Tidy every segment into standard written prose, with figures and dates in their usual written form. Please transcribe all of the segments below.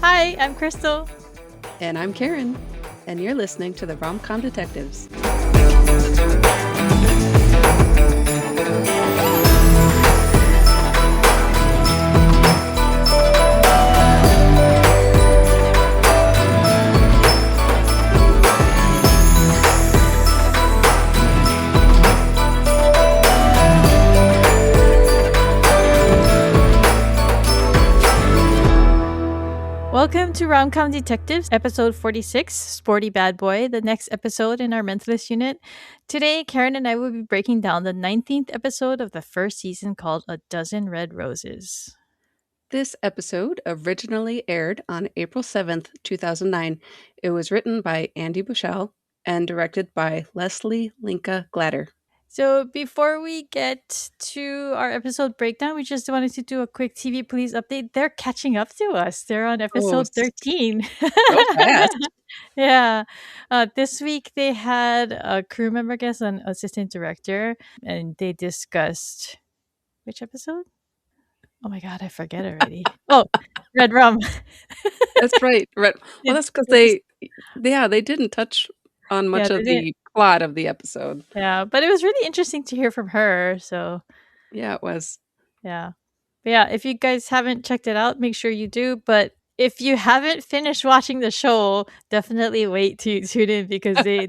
Hi, I'm Crystal. And I'm Karin, and you're listening to the Rom-Com Detectives. Welcome to Rom-Com Detectives, episode 46, Sporty Bad Boy, the next episode in our Mentalist unit. Today, Karin and I will be breaking down the 19th episode of the first season called A Dozen Red Roses. This episode originally aired on April 7th, 2009. It was written by Andy Bushell and directed by Leslie Linka Glatter. So before we get to our episode breakdown, we just wanted to do a quick TV Police update. They're catching up to us. They're on Oh, episode 13. so fast. Yeah. This week they had a crew member, I guess, an assistant director, and they discussed which episode? Oh my god, I forget already. Oh, Red Rum. That's right. Well, They- that's because they just- they didn't touch on yeah, much they of didn't. the plot of the episode. Yeah, but it was really interesting to hear from her. So Yeah, it was. yeah. But yeah, if you guys haven't checked it out, make sure you do. But if you haven't finished watching the show, definitely wait to tune in because they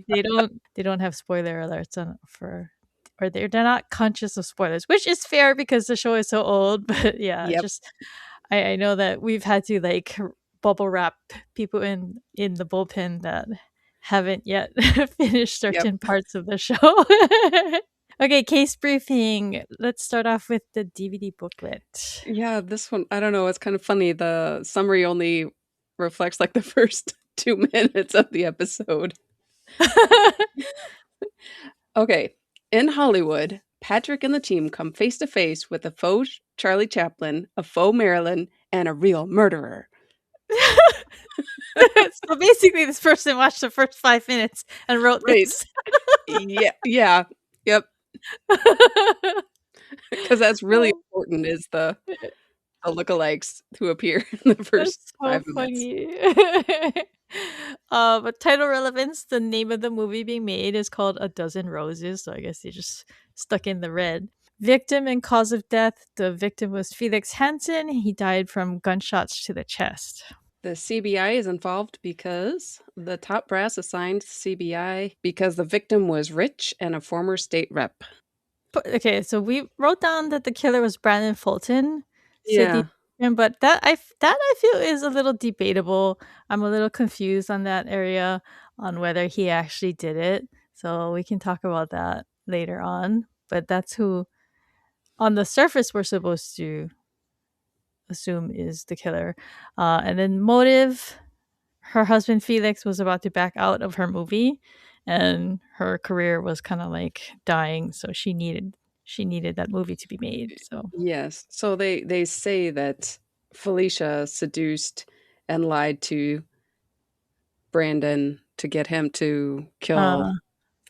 don't have spoiler alerts on for or they're not conscious of spoilers, which is fair because the show is so old. But yeah, Yep. just I know that we've had to like bubble wrap people in the bullpen that haven't yet finished certain parts of the show. Okay, case briefing. Let's start off with the DVD booklet. Yeah, this one, I don't know, it's kind of funny. The summary only reflects like the first 2 minutes of the episode. Okay. In Hollywood, Patrick and the team come face to face with a faux Charlie Chaplin, a faux Marilyn, and a real murderer. So basically, this person watched the first 5 minutes and wrote Right. this. Yeah. Yep. Because that's really important is the lookalikes who appear in the first That's 5 so minutes. funny. But title relevance, the name of the movie being made is called A Dozen Roses, so I guess they just stuck in the red. Victim and cause of death, the victim was Felix Hansen. He died from gunshots to the chest. The CBI is involved because the top brass assigned CBI because the victim was rich and a former state rep. Okay, so we wrote down that the killer was Brandon Fulton. Yeah. But that I feel is a little debatable. I'm a little confused on that area on whether he actually did it. So we can talk about that later on. But that's who, on the surface, we're supposed to assume is the killer. And then motive, her husband Felix was about to back out of her movie, and her career was kind of like dying, so she needed that movie to be made. So Yes. So they say that Felicia seduced and lied to Brandon to get him to kill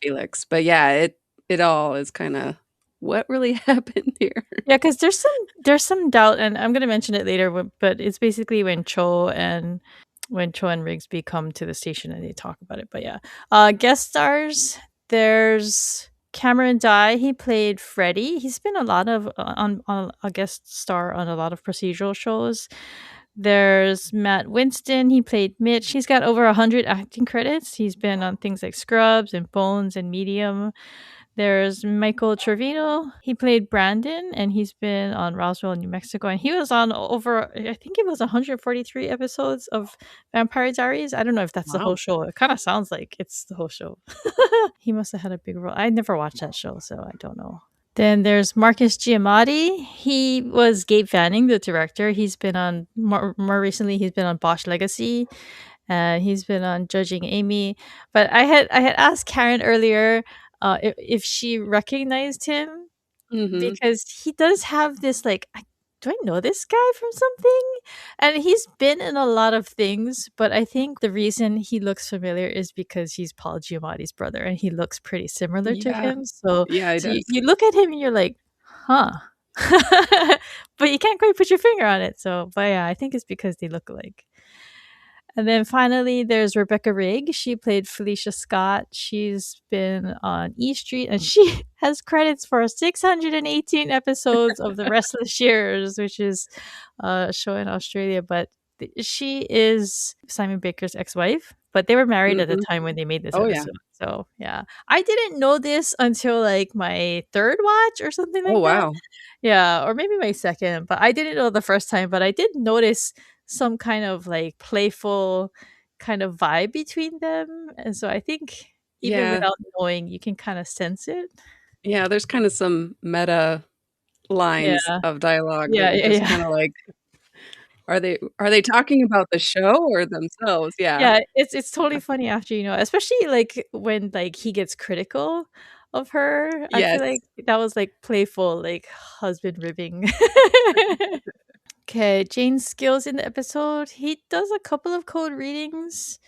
Felix. But yeah, it all is kind of what really happened here. yeah, because there's some doubt, and I'm gonna mention it later. But it's basically when Cho and Rigsby come to the station and they talk about it. But yeah, guest stars. There's Cameron Dye. He played Freddy. He's been a lot of on a guest star on a lot of procedural shows. There's Matt Winston. He played Mitch. He's got over 100 acting credits. He's been on things like Scrubs and Bones and Medium. There's Michael Trevino. He played Brandon, and he's been on Roswell, New Mexico. And he was on over, I think it was 143 episodes of Vampire Diaries. I don't know if that's the whole Wow. show. It kind of sounds like it's the whole show. He must have had a big role. I never watched that show, so I don't know. Then there's Marcus Giamatti. He was Gabe Fanning, the director. He's been on, more recently, he's been on Bosch Legacy. He's been on Judging Amy. But I had asked Karin earlier if she recognized him Mhm. because he does have this like, do I know this guy from something? And he's been in a lot of things, but I think the reason he looks familiar is because he's Paul Giamatti's brother, and he looks pretty similar to Yeah. him. So, Yeah, it so you, does. you look at him and you're like, huh. but you can't quite put your finger on it. So, but yeah, I think it's because they look alike. And then finally, there's Rebecca Rigg. She played Felicia Scott. She's been on E Street, and she has credits for 618 episodes of The Restless Years, which is a show in Australia. But she is Simon Baker's ex-wife, but they were married at the Mhm. time when they made this Oh, yeah. episode. So yeah, I didn't know this until like my third watch or something Oh, like that. wow. Yeah, or maybe my second, but I didn't know the first time, but I did notice some kind of like playful kind of vibe between them. And so I think even Yeah. without knowing, you can kind of sense it. Yeah, there's kinda some meta lines Yeah. of dialogue that Yeah, you're yeah, just yeah. kinda like, are they talking about the show or themselves? Yeah. Yeah, it's totally funny after you know, especially like when like he gets critical of her. I feel Yes. like that was like playful, like husband ribbing. Okay, Jane's skills in the episode. He does a couple of code readings.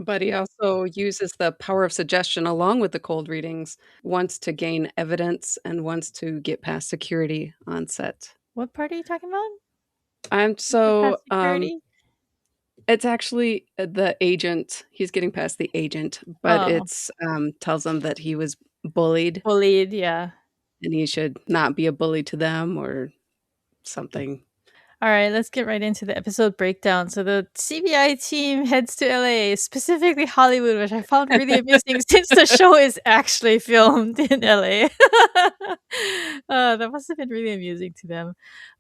But he also uses the power of suggestion along with the cold readings, wants to gain evidence and wants to get past security on set. What part are you talking about? I'm The so, past security? it's actually, the agent. He's getting past the agent, but Oh, it's, tells him that he was bullied bullied, yeah. and he should not be a bully to them or something. All right, let's get right into the episode breakdown. So the CBI team heads to LA, specifically Hollywood, which I found really amusing since the show is actually filmed in LA. That must have been really amusing to them.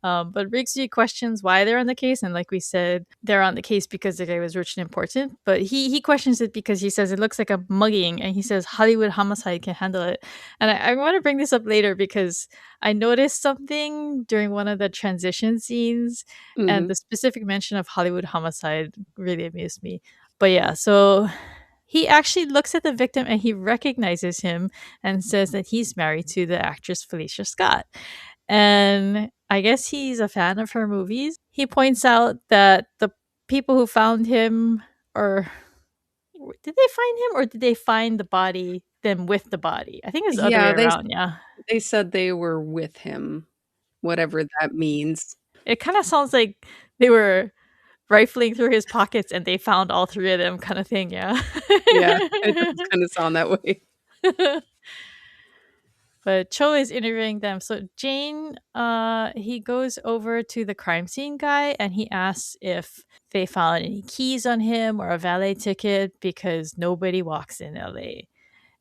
But Riggsy questions why they're on the case, and like we said, they're on the case because the guy was rich and important. But he questions it because he says it looks like a mugging, and he says Hollywood homicide can handle it. And I want to bring this up later because I noticed something during one of the transition scenes, and Mhm. the specific mention of Hollywood homicide really amused me. But yeah, so he actually looks at the victim and he recognizes him and says that he's married to the actress Felicia Scott. And I guess he's a fan of her movies. He points out that the people who found him, or did they find him or did they find the body, them with the body? I think it's the other way Yeah, around, yeah. they said they were with him, whatever that means. It kind of sounds like they were rifling through his pockets and they found all three of them kind of thing, yeah. Yeah, it does kinda sound that way. But Cho is interviewing them. So Jane, he goes over to the crime scene guy and he asks if they found any keys on him or a valet ticket because nobody walks in LA.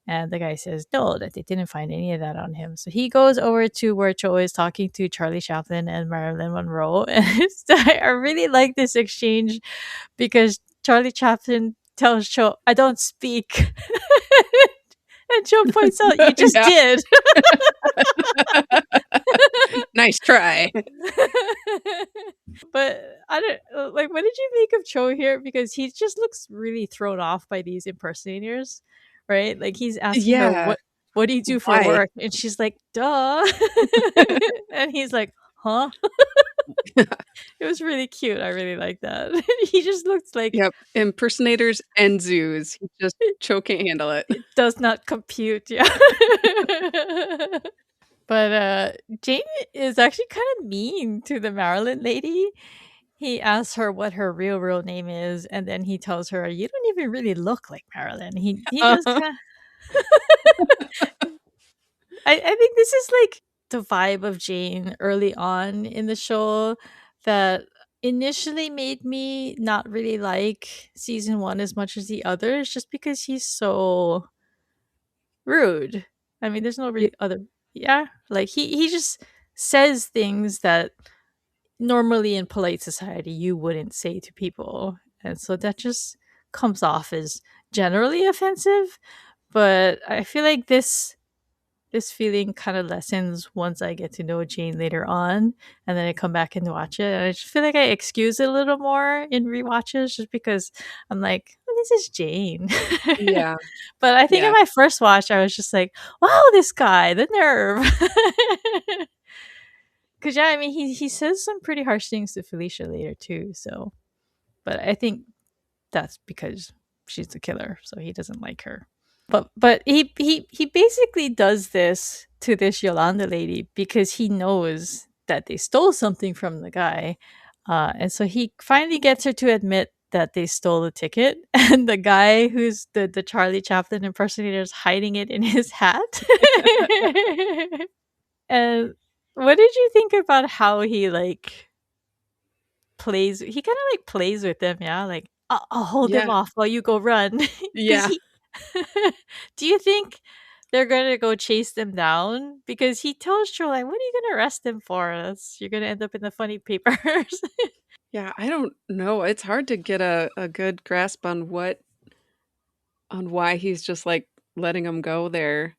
And the guy says no, that they didn't find any of that on him. So he goes over to where Cho is talking to Charlie Chaplin and Marilyn Monroe. And I really like this exchange because Charlie Chaplin tells Cho, I don't speak. And Cho points out, you just Yeah. did. Nice try. But I don't like. What did you make of Cho here? Because he just looks really thrown off by these impersonators, right? Like he's asking her, Yeah, "What do you do for why? work?" And she's like, "Duh," and he's like, "Huh?" It was really cute. I really like that. He just looks like Yep, impersonators and zoos. He just Cho can't handle it. it does not compute. Yeah. But Jane is actually kind of mean to the Maryland lady. He asks her what her real name is, and then he tells her, "You don't even really look like Marilyn." He just Uh-huh. kind of. I think this is like the vibe of Jane early on in the show that initially made me not really like season one as much as the others, just because he's so rude. I mean, there's no Ye really other. Yeah, like he just says things that normally in polite society you wouldn't say to people, and so that just comes off as generally offensive. But I feel like this feeling kind of lessens once I get to know Jane later on, and then I come back and watch it, and I just feel like I excuse it a little more in rewatches, just because I'm like, oh, this is Jane. yeah, But I think in yeah, my first watch, I was just like, wow, this guy, the nerve. Because yeah, I mean, he says some pretty harsh things to Felicia later too. So, but I think that's because she's the killer, so he doesn't like her. But he basically does this to this Yolanda lady because he knows that they stole something from the guy. And so he finally gets her to admit that they stole the ticket, and the guy who's the Charlie Chaplin impersonator is hiding it in his hat. And what did you think about how he like plays? He kind of like plays with them, yeah. Like I'll hold him Yeah. off while you go run, because Yeah. he. Do you think they're gonna go chase them down? Because he tells Joe like, "What are you gonna arrest him for? You're gonna end up in the funny papers." Yeah, I don't know. It's hard to get a good grasp on why he's just, like, letting him go there,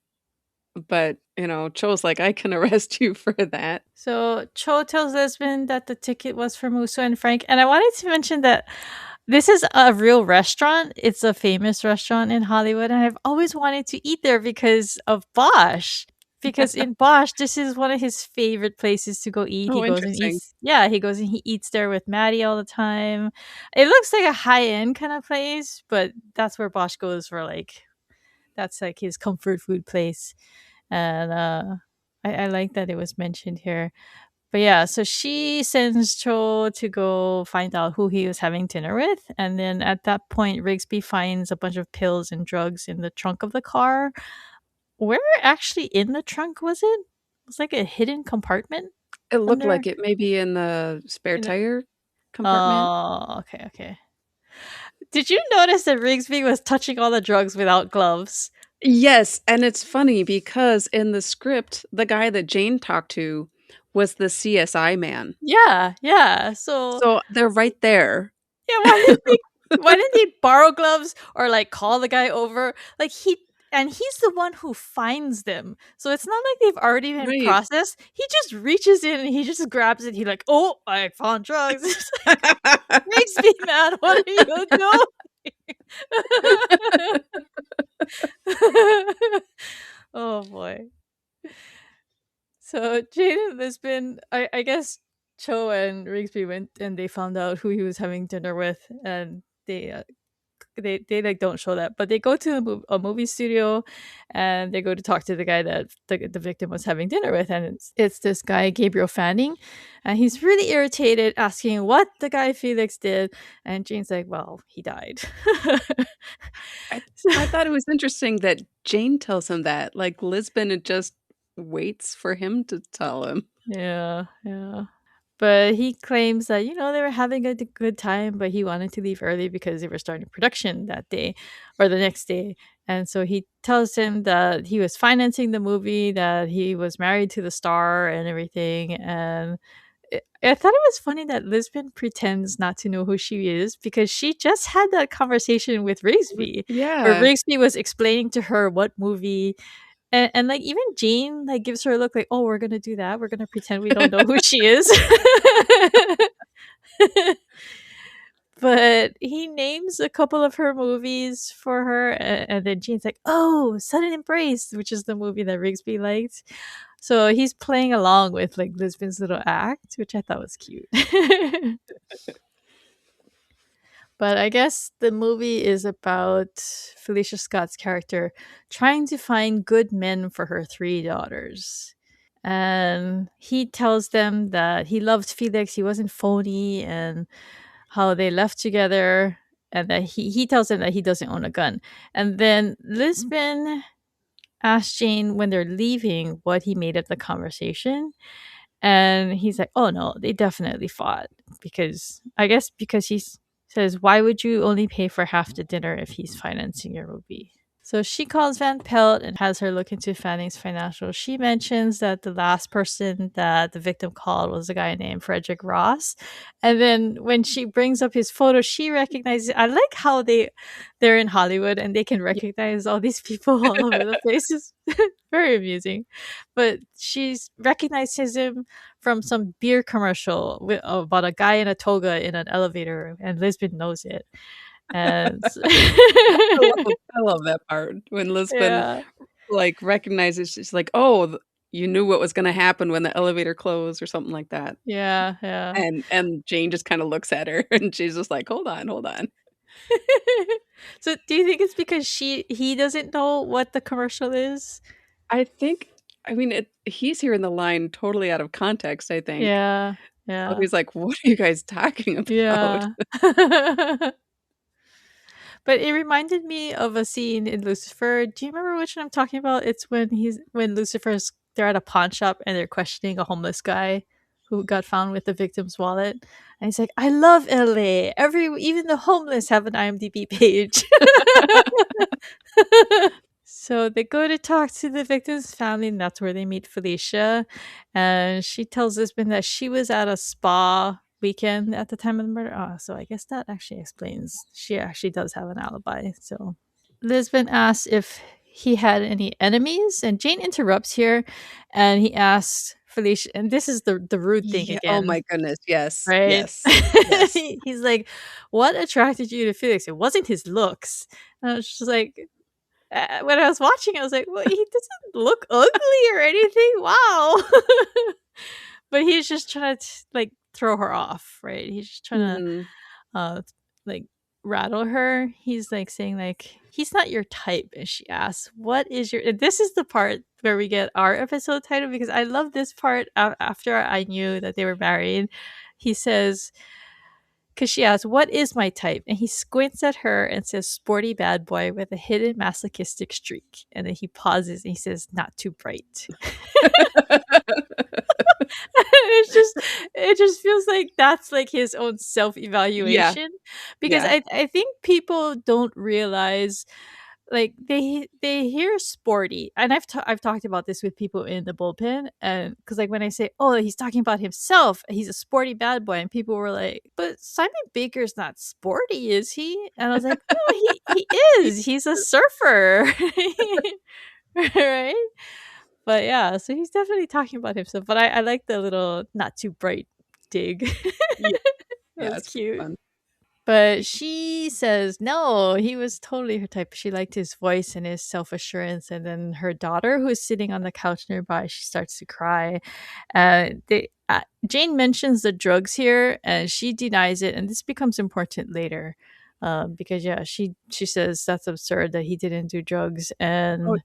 but, Cho's like, "I can arrest you for that." So Cho tells Lisbon that the ticket was for Musso and Frank. And I wanted to mention that this is a real restaurant. It's a famous restaurant in Hollywood. And I've always wanted to eat there because of Bosch. Because in Bosch, this is one of his favorite places to go eat. He Oh, goes and interesting. eats. Yeah, he goes and he eats there with Maddie all the time. It looks like a high end kind of place, but that's where Bosch goes for like, that's like his comfort food place. And I like that it was mentioned here. But yeah, so she sends Cho to go find out who he was having dinner with. And then at that point, Rigsby finds a bunch of pills and drugs in the trunk of the car. Where actually in the trunk was it? It was like a hidden compartment It looked under. like it may be in the spare In the, tire compartment. oh, okay, okay. Did you notice that Rigsby was touching all the drugs without gloves? Yes, and it's funny because in the script, the guy that Jane talked to was the CSI man. Yeah, yeah. So So they're right there. yeah, why didn't they borrow gloves or like call the guy over? Like he's the one who finds them. So it's not like they've already been Right. processed. He just reaches in and he just grabs it. He like, "Oh, I found drugs." It's like, makes me mad. What are you doing? Oh boy. So Jane and Lisbon, I guess Cho and Rigsby went and they found out who he was having dinner with, and they like don't show that, but they go to a movie studio, and they go to talk to the guy that the victim was having dinner with, and it's this guy Gabriel Fanning, and he's really irritated, asking what the guy Felix did, and Jane's like, "Well, he died." I I thought it was interesting that Jane tells him that, like, Lisbon just waits for him to tell him. Yeah, yeah. But he claims that, they were having a good time, but he wanted to leave early because they were starting production that day or the next day. And so he tells him that he was financing the movie, that he was married to the star and everything. And I thought it was funny that Lisbon pretends not to know who she is because she just had that conversation with Rigsby, where Yeah. Rigsby was explaining to her what movie, and, like, even Jane, like, gives her a look like, "Oh, we're gonna do that? We're gonna pretend we don't know who she is?" But he names a couple of her movies for her, and then Jane's like, "Oh, Sudden Embrace," which is the movie that Rigsby liked. So he's playing along with, like, Lisbon's little act, which I thought was cute. But I guess the movie is about Felicia Scott's character trying to find good men for her three daughters. And he tells them that he loved Felix, he wasn't phony, and how they left together, and that he tells them that he doesn't own a gun. And then Lisbon asks Jane when they're leaving what he made of the conversation. And he's like, "Oh no, they definitely fought." Because I guess because he says, "Why would you only pay for half the dinner if he's financing your movie?" So she calls Van Pelt and has her look into Fanning's financials. She mentions that the last person that the victim called was a guy named Frederick Ross. And then when she brings up his photo, she recognizes. I like how they're in Hollywood and they can Ye recognize all these people all over the place. It's very amusing. But she's recognizes him from some beer commercial about a guy in a toga in an elevator, and Lisbon knows it. And I love that part when Lisbon, yeah, like, recognizes she's like, "Oh, you knew what was gonna happen when the elevator closed," or something like that. yeah, yeah. And Jane just kinda looks at her, and she's just like, "Hold on, hold on." So, do you think it's because he doesn't know what the commercial is? I think I mean, he's hearing the line totally out of context, I think. Yeah, So yeah, he's like, "What are you guys talking about?" yeah. But it reminded me of a scene in Lucifer. Do you remember which one I'm talking about? It's when Lucifer's they're at a pawn shop and they're questioning a homeless guy who got found with the victim's wallet. And he's like, I love LA. Even the homeless have an IMDb page. So they go to talk to the victim's family, and that's where they meet Felicia. And she tells Lisbon that she was at a spa weekend at the time of the murder. Oh, so I guess that actually explains she actually does have an alibi. So Lisbon asks if he had any enemies, and Jane interrupts here, and he asks Felicia, and this is the rude thing Yeah, oh again, my goodness, yes, right? yes, yes. He's like, "What attracted you to Felix? It wasn't his looks." And I was just like, when I was watching, I was like, "Well, he doesn't look ugly or anything. Wow." But he's just trying to like throw her off, right? He's just trying to Mhm. uh like rattle her. He's like saying like he's not your type, and she asks, "What is your?" And this is the part where we get our episode title because I love this part. After I knew that they were married, he says, because she asks, "What is my type?" And he squints at her and says, "Sporty bad boy with a hidden masochistic streak." And then he pauses and he says, "Not too bright." it's just it just feels like that's like his own Yeah, self-evaluation because yeah. I think people don't realize like they hear sporty, and I've talked about this with people in the bullpen, and because like when I say, oh, he's talking about himself, he's a sporty bad boy, and people were like, but Simon Baker's not sporty, is he? And I was like, no, he is, he's a surfer. Right. But yeah, so he's definitely talking about himself, but I like the little not too bright dig. Yeah, That yeah, was it's pretty cute. fun. But she says no, he was totally her type. She liked his voice and his self assurance. And then her daughter, who is sitting on the couch nearby, she starts to cry. Jane mentions the drugs here, and she denies it. And this becomes important later, because yeah, she says that's absurd that he didn't do drugs. Oh, And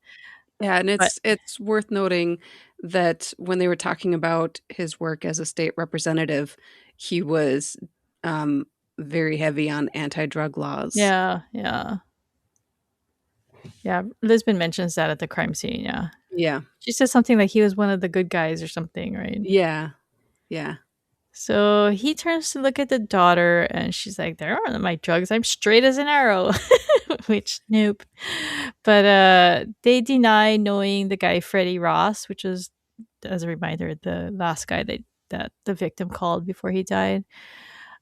yeah, and but it's worth noting that when they were talking about his work as a state representative, he was, um, very heavy on anti-drug laws. yeah, yeah, yeah. Lisbon mentions that at the crime scene. Yeah, Yeah, she says something like he was one of the good guys or something, right? yeah, yeah. So he turns to look at the daughter, and she's like, "There aren't my drugs. I'm straight as an arrow." Which nope. But they deny knowing the guy Freddie Ross, which is, as a reminder, the last guy that the victim called before he died.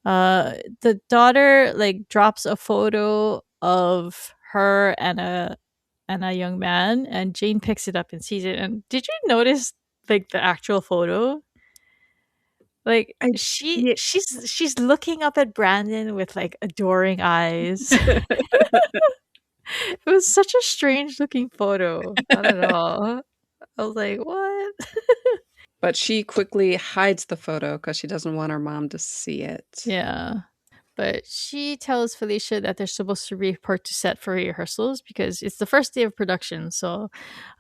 The daughter like drops a photo of her and a young man, and Jane picks it up and sees it. And did you notice like the actual photo? Like I yeah. she's looking up at Brandon with like adoring eyes. It was such a strange looking photo. I don't know. I was like, "What?" But she quickly hides the photo because she doesn't want her mom to see it. Yeah. But she tells Felicia that they're supposed to report to set for rehearsals because it's the first day of production. So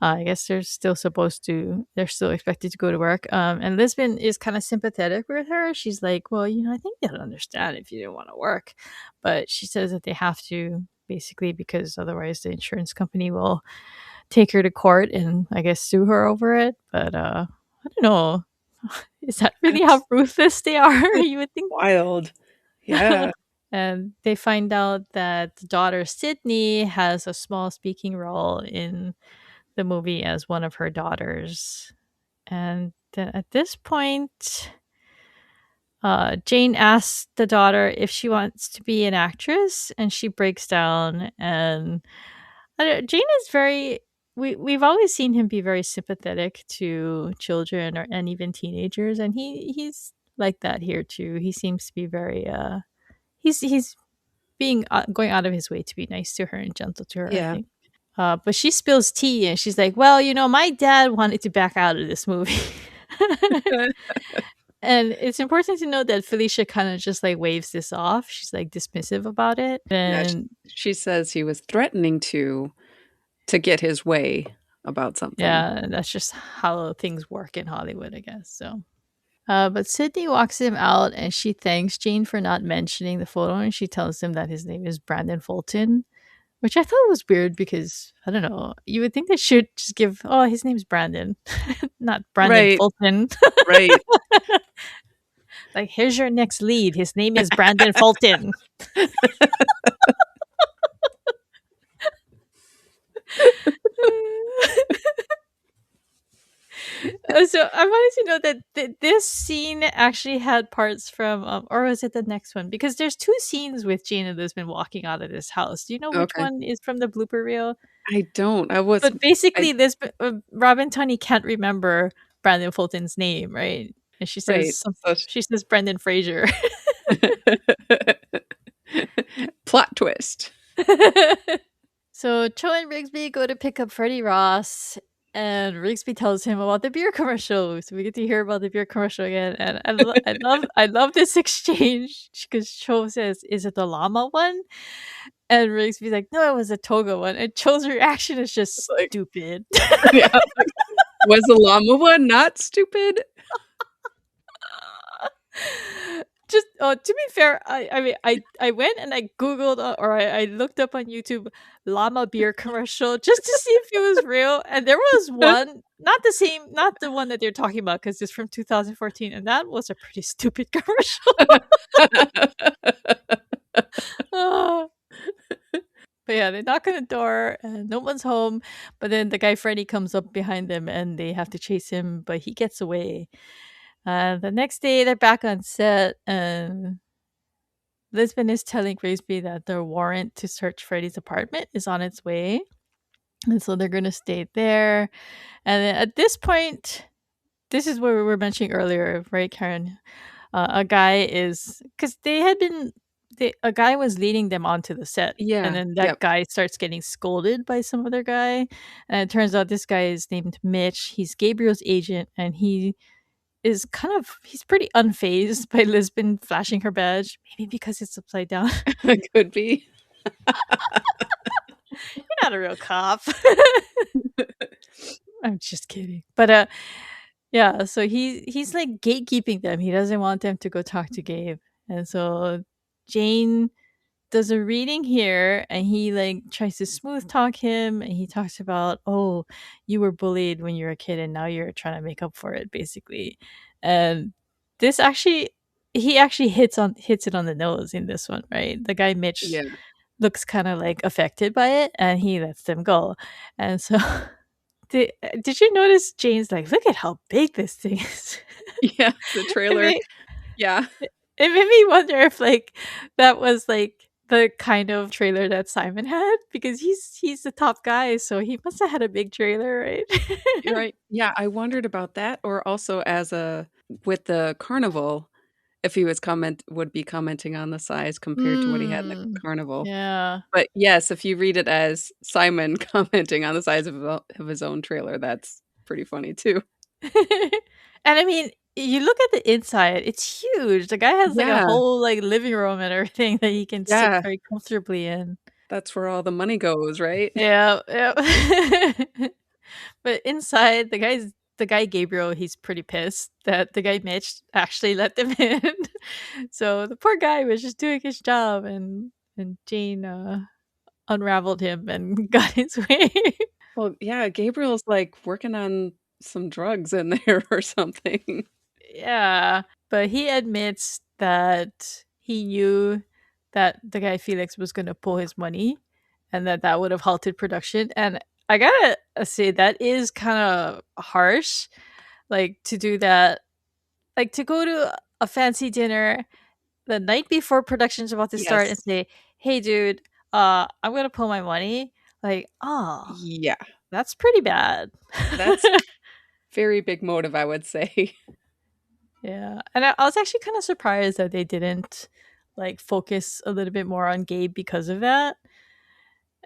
I guess they're still expected to go to work. And Lisbon is kind of sympathetic with her. She's like, well, I think they'll understand if you didn't want to work. But she says that they have to basically because otherwise the insurance company will take her to court and I guess sue her over it. But I don't know. Is that really how That's ruthless they are? it's You would think. wild. Yeah. And they find out that the daughter Sydney has a small speaking role in the movie as one of her daughters. And then at this point, Jane asks the daughter if she wants to be an actress, and she breaks down. And Jane is very. We've always seen him be very sympathetic to children and even teenagers, and he's like that here too. He seems to be very he's being going out of his way to be nice to her and gentle to her, I Yeah. think. But she spills tea and she's like, "Well, my dad wanted to back out of this movie." And it's important to note that Felicia kind of just like waves this off. She's like dismissive about it. Yeah, And she says he was threatening to get his way. about something. Yeah, that's just how things work in Hollywood, I guess. So, but Sydney walks him out, and she thanks Jane for not mentioning the photo, and she tells him that his name is Brandon Fulton, which I thought was weird because I don't know. You would think they should just give, oh, his name's Brandon, not Brandon Right, Fulton. right. Like, here's your next lead. His name is Brandon Fulton. So I wanted to know that this scene actually had parts from, or was it the next one? Because there's two scenes with Jane and Lisbon walking out of this house. Do you know which Okay. one is from the blooper reel? I don't. I was But I basically, Lisbon, Robin Tunney can't remember Brandon Fulton's name, right? And right. So she says Brendan Fraser. plot twist. So Cho and Rigsby go to pick up Freddie Ross, and Rigsby tells him about the beer commercial. So we get to hear about the beer commercial again, and I love this exchange because Cho says, "Is it the llama one?" And Rigsby's like, "No, it was a toga one." And Cho's reaction is It's just like, stupid. yeah, like, was the llama one not stupid? Just to be fair, I mean I went and I googled, or I looked up on YouTube llama beer commercial just to see if it was real, and there was one, not the one that they're talking about because it's from 2014, and that was a pretty stupid commercial. Ah. But yeah, they knock on the door and no one's home. But then the guy Freddy comes up behind them and they have to chase him, but he gets away. The next day, they're back on set, and Lisbon is telling Graysby that their warrant to search Freddy's apartment is on its way. And so they're going to stay there. And then at this point, this is what we were mentioning earlier, right, Karen? A guy is, because a guy was leading them onto the set. And Yeah, then that yep. guy starts getting scolded by some other guy. And it turns out this guy is named Mitch. He's Gabriel's agent, and he's pretty unfazed by Lisbon flashing her badge, maybe because it's upside down. Could be. You're not a real cop. I'm just kidding. But yeah, so he's like gatekeeping them. He doesn't want them to go talk to Gabe. And so Jane does a reading here, and he like tries to smooth talk him, and he talks about, oh, you were bullied when you were a kid and now you're trying to make up for it, basically. And this actually, he actually hits it on the nose in this one, right? The guy Mitch Yeah. looks kind of like affected by it, and he lets them go. And so did you notice Jane's like, look at how big this thing is? Yeah, the it trailer. made Yeah. it made me wonder if like that was like the kind of trailer that Simon had, because he's the top guy, so he must have had a big trailer, right? You're right. Yeah, I wondered about that, or also as a with the carnival, if he was would be commenting on the size compared to what he had in the Hmm. carnival. Yeah. But yes, if you read it as Simon commenting on the size of his own trailer, that's pretty funny too. And I mean, you look at the inside, it's huge. The guy has like a Yeah, whole like living room and everything that he can sit yeah, very comfortably in. that's where all the money goes, right? Yeah, yeah. But inside, the guy Gabriel, he's pretty pissed that the guy Mitch actually let them in. So the poor guy was just doing his job, and Jane unraveled him and got his way. Well, yeah, Gabriel's, like, working on some drugs in there or something. Yeah, but he admits that he knew that the guy Felix was going to pull his money, and that would have halted production. And I gotta say, that is kind of harsh, like to do that, like to go to a fancy dinner the night before production's about to start and Yes. say, "Hey, dude, I'm gonna pull my money." Like, oh, Yeah, that's pretty bad. that's very big motive, I would say. Yeah, and I was actually kind of surprised that they didn't like focus a little bit more on Gabe because of that.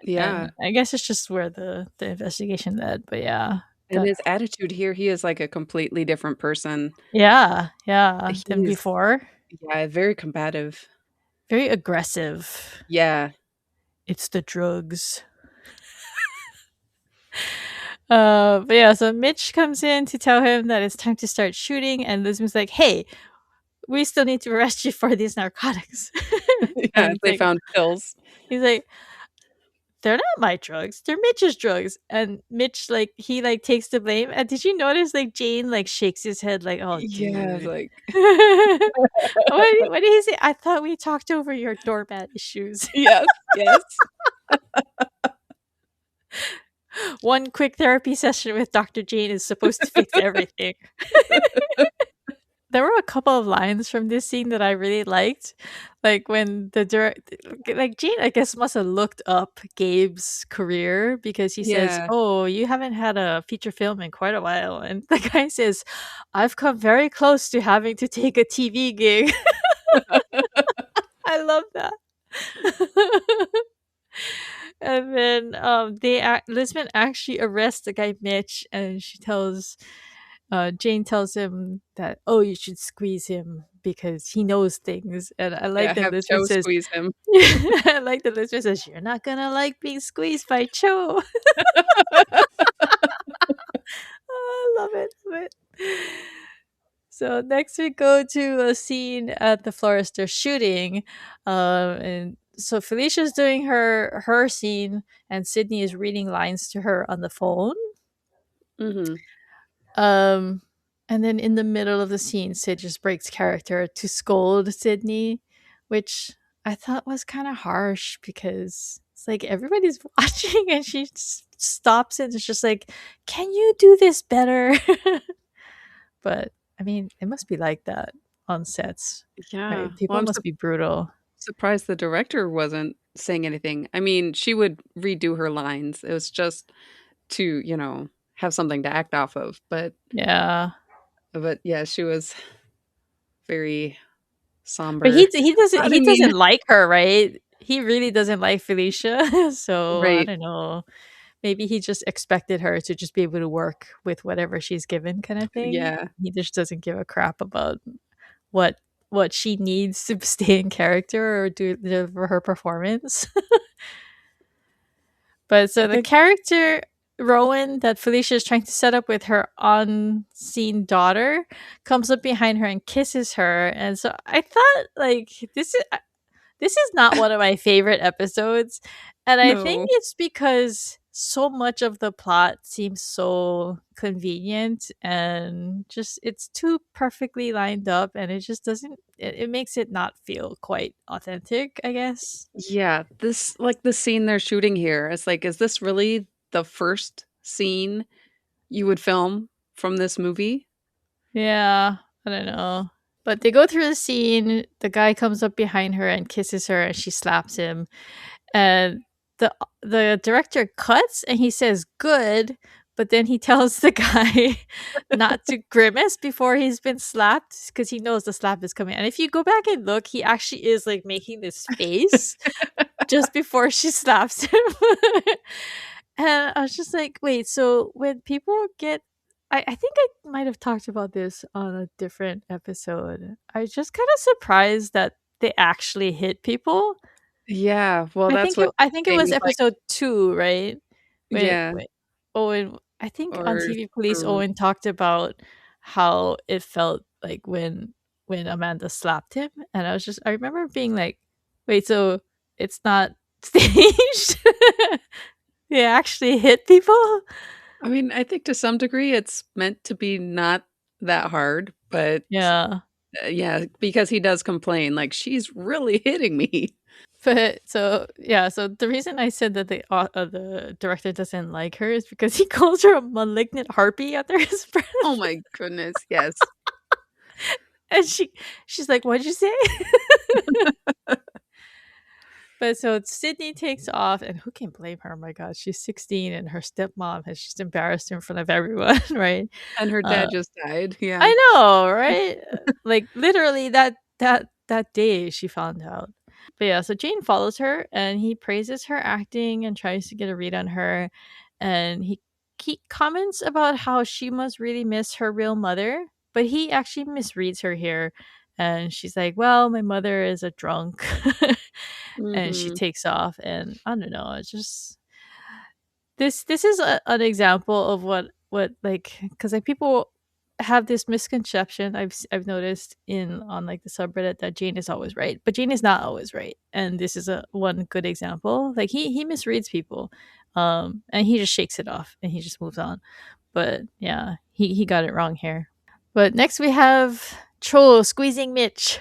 Yeah, And I guess it's just where the investigation led. But yeah, and that his attitude here, he is, like, a completely different person. yeah, than He's before. yeah, very combative. Very aggressive. Yeah. It's the drugs. But yeah, so Mitch comes in to tell him that it's time to start shooting, and Lisbon's like, "Hey, we still need to arrest you for these narcotics." And Yeah, they found pills. he's like, "They're not my drugs. They're Mitch's drugs." And Mitch, like, he like takes the blame. And did you notice, like, Jane like shakes his head, like, "Oh, Yeah, dude." like What did he say? I thought we talked over your doormat issues. yes, yes. One quick therapy session with Dr. Jane is supposed to fix everything. There were a couple of lines from this scene that I really liked. Like when the direct like Jane, I guess, must have looked up Gabe's career because he says, Yeah. "Oh, you haven't had a feature film in quite a while." And the guy says, "I've come very close to having to take a TV gig." I love that. And then Lisbon actually arrests the guy Mitch, and Jane tells him that, "Oh, you should squeeze him because he knows things." And I like Yeah, that have Lisbon Joe says, squeeze him. I like that Lisbon says, "You're not gonna like being squeezed by Cho." I love it, love it. So next we go to a scene at the florist. They're shooting, and so Felicia's doing her scene, and Sydney is reading lines to her on the phone. Mhm. Um, and then in the middle of the scene, Sid just breaks character to scold Sydney, which I thought was kind of harsh because it's like everybody's watching and she stops and is just like, "Can you do this better?" But I mean, it must be like that on sets, Yeah. right? Well, People must be brutal. surprised the director wasn't saying anything. I mean, she would redo her lines. It was just to, have something to act off of, Yeah. but yeah, she was very But somber. Not he I mean doesn't like her, right? He really doesn't like Felicia. So I right. don't know. Maybe he just expected her to just be able to work with whatever she's given kind of thing. Yeah. He just doesn't give a crap about what what she needs to stay in character or do deliver her performance. But I so the think character Rowan that Felicia is trying to set up with her unseen daughter comes up behind her and kisses her. And so I thought, like, this is not one of my favorite episodes. And I think no. it's because so much of the plot seems so convenient and just it's too perfectly lined up, and it just doesn't it makes it not feel quite authentic, I guess. Yeah, this like the scene they're shooting here, it's like, is this really the first scene you would film from this movie? Yeah, I don't know. But they go through the scene, the guy comes up behind her and kisses her and she slaps him. And the director cuts and he says good, but then he tells the guy not to grimace before he's been slapped because he knows the slap is coming. And if you go back and look, he actually is like making this face just before she slaps him. And I was just like, wait, so when people get I think I might have talked about this on a different episode. I was just kind of surprised that they actually hit people. Yeah, well, that's what I think it saying was is like episode 2, right? yeah, When Owen, I think on or TV Police, or Owen talked about how it felt like when Amanda slapped him, and I remember being like, "Wait, so it's not staged? They actually hit people?" I mean, I think to some degree it's meant to be not that hard, but, Yeah. yeah, because he does complain, like, "She's really hitting me." But so yeah, so the reason I said that the director doesn't like her is because he calls her a malignant harpy under his Oh breath, my goodness, yes. and she's like, "What'd you say?" But so Sydney takes off, and who can blame her? Oh my god, she's 16, and her stepmom has just embarrassed her in front of everyone, right? And her Uh, dad just died, yeah. I know, right? Like literally that day she found out. But yeah, so Jane follows her and he praises her acting and tries to get a read on her. And he comments about how she must really miss her real mother, but he actually misreads her here. And she's like, "Well, my mother is a drunk." And she Mhm. takes off. And I don't know, it's just this is an example of what like because like people have this misconception I've noticed in on like the subreddit that Jane is always right, but Jane is not always right, and this is a one good example. Like he misreads people, and he just shakes it off and he just moves on. But yeah, he got it wrong here. But next we have Cho squeezing Mitch.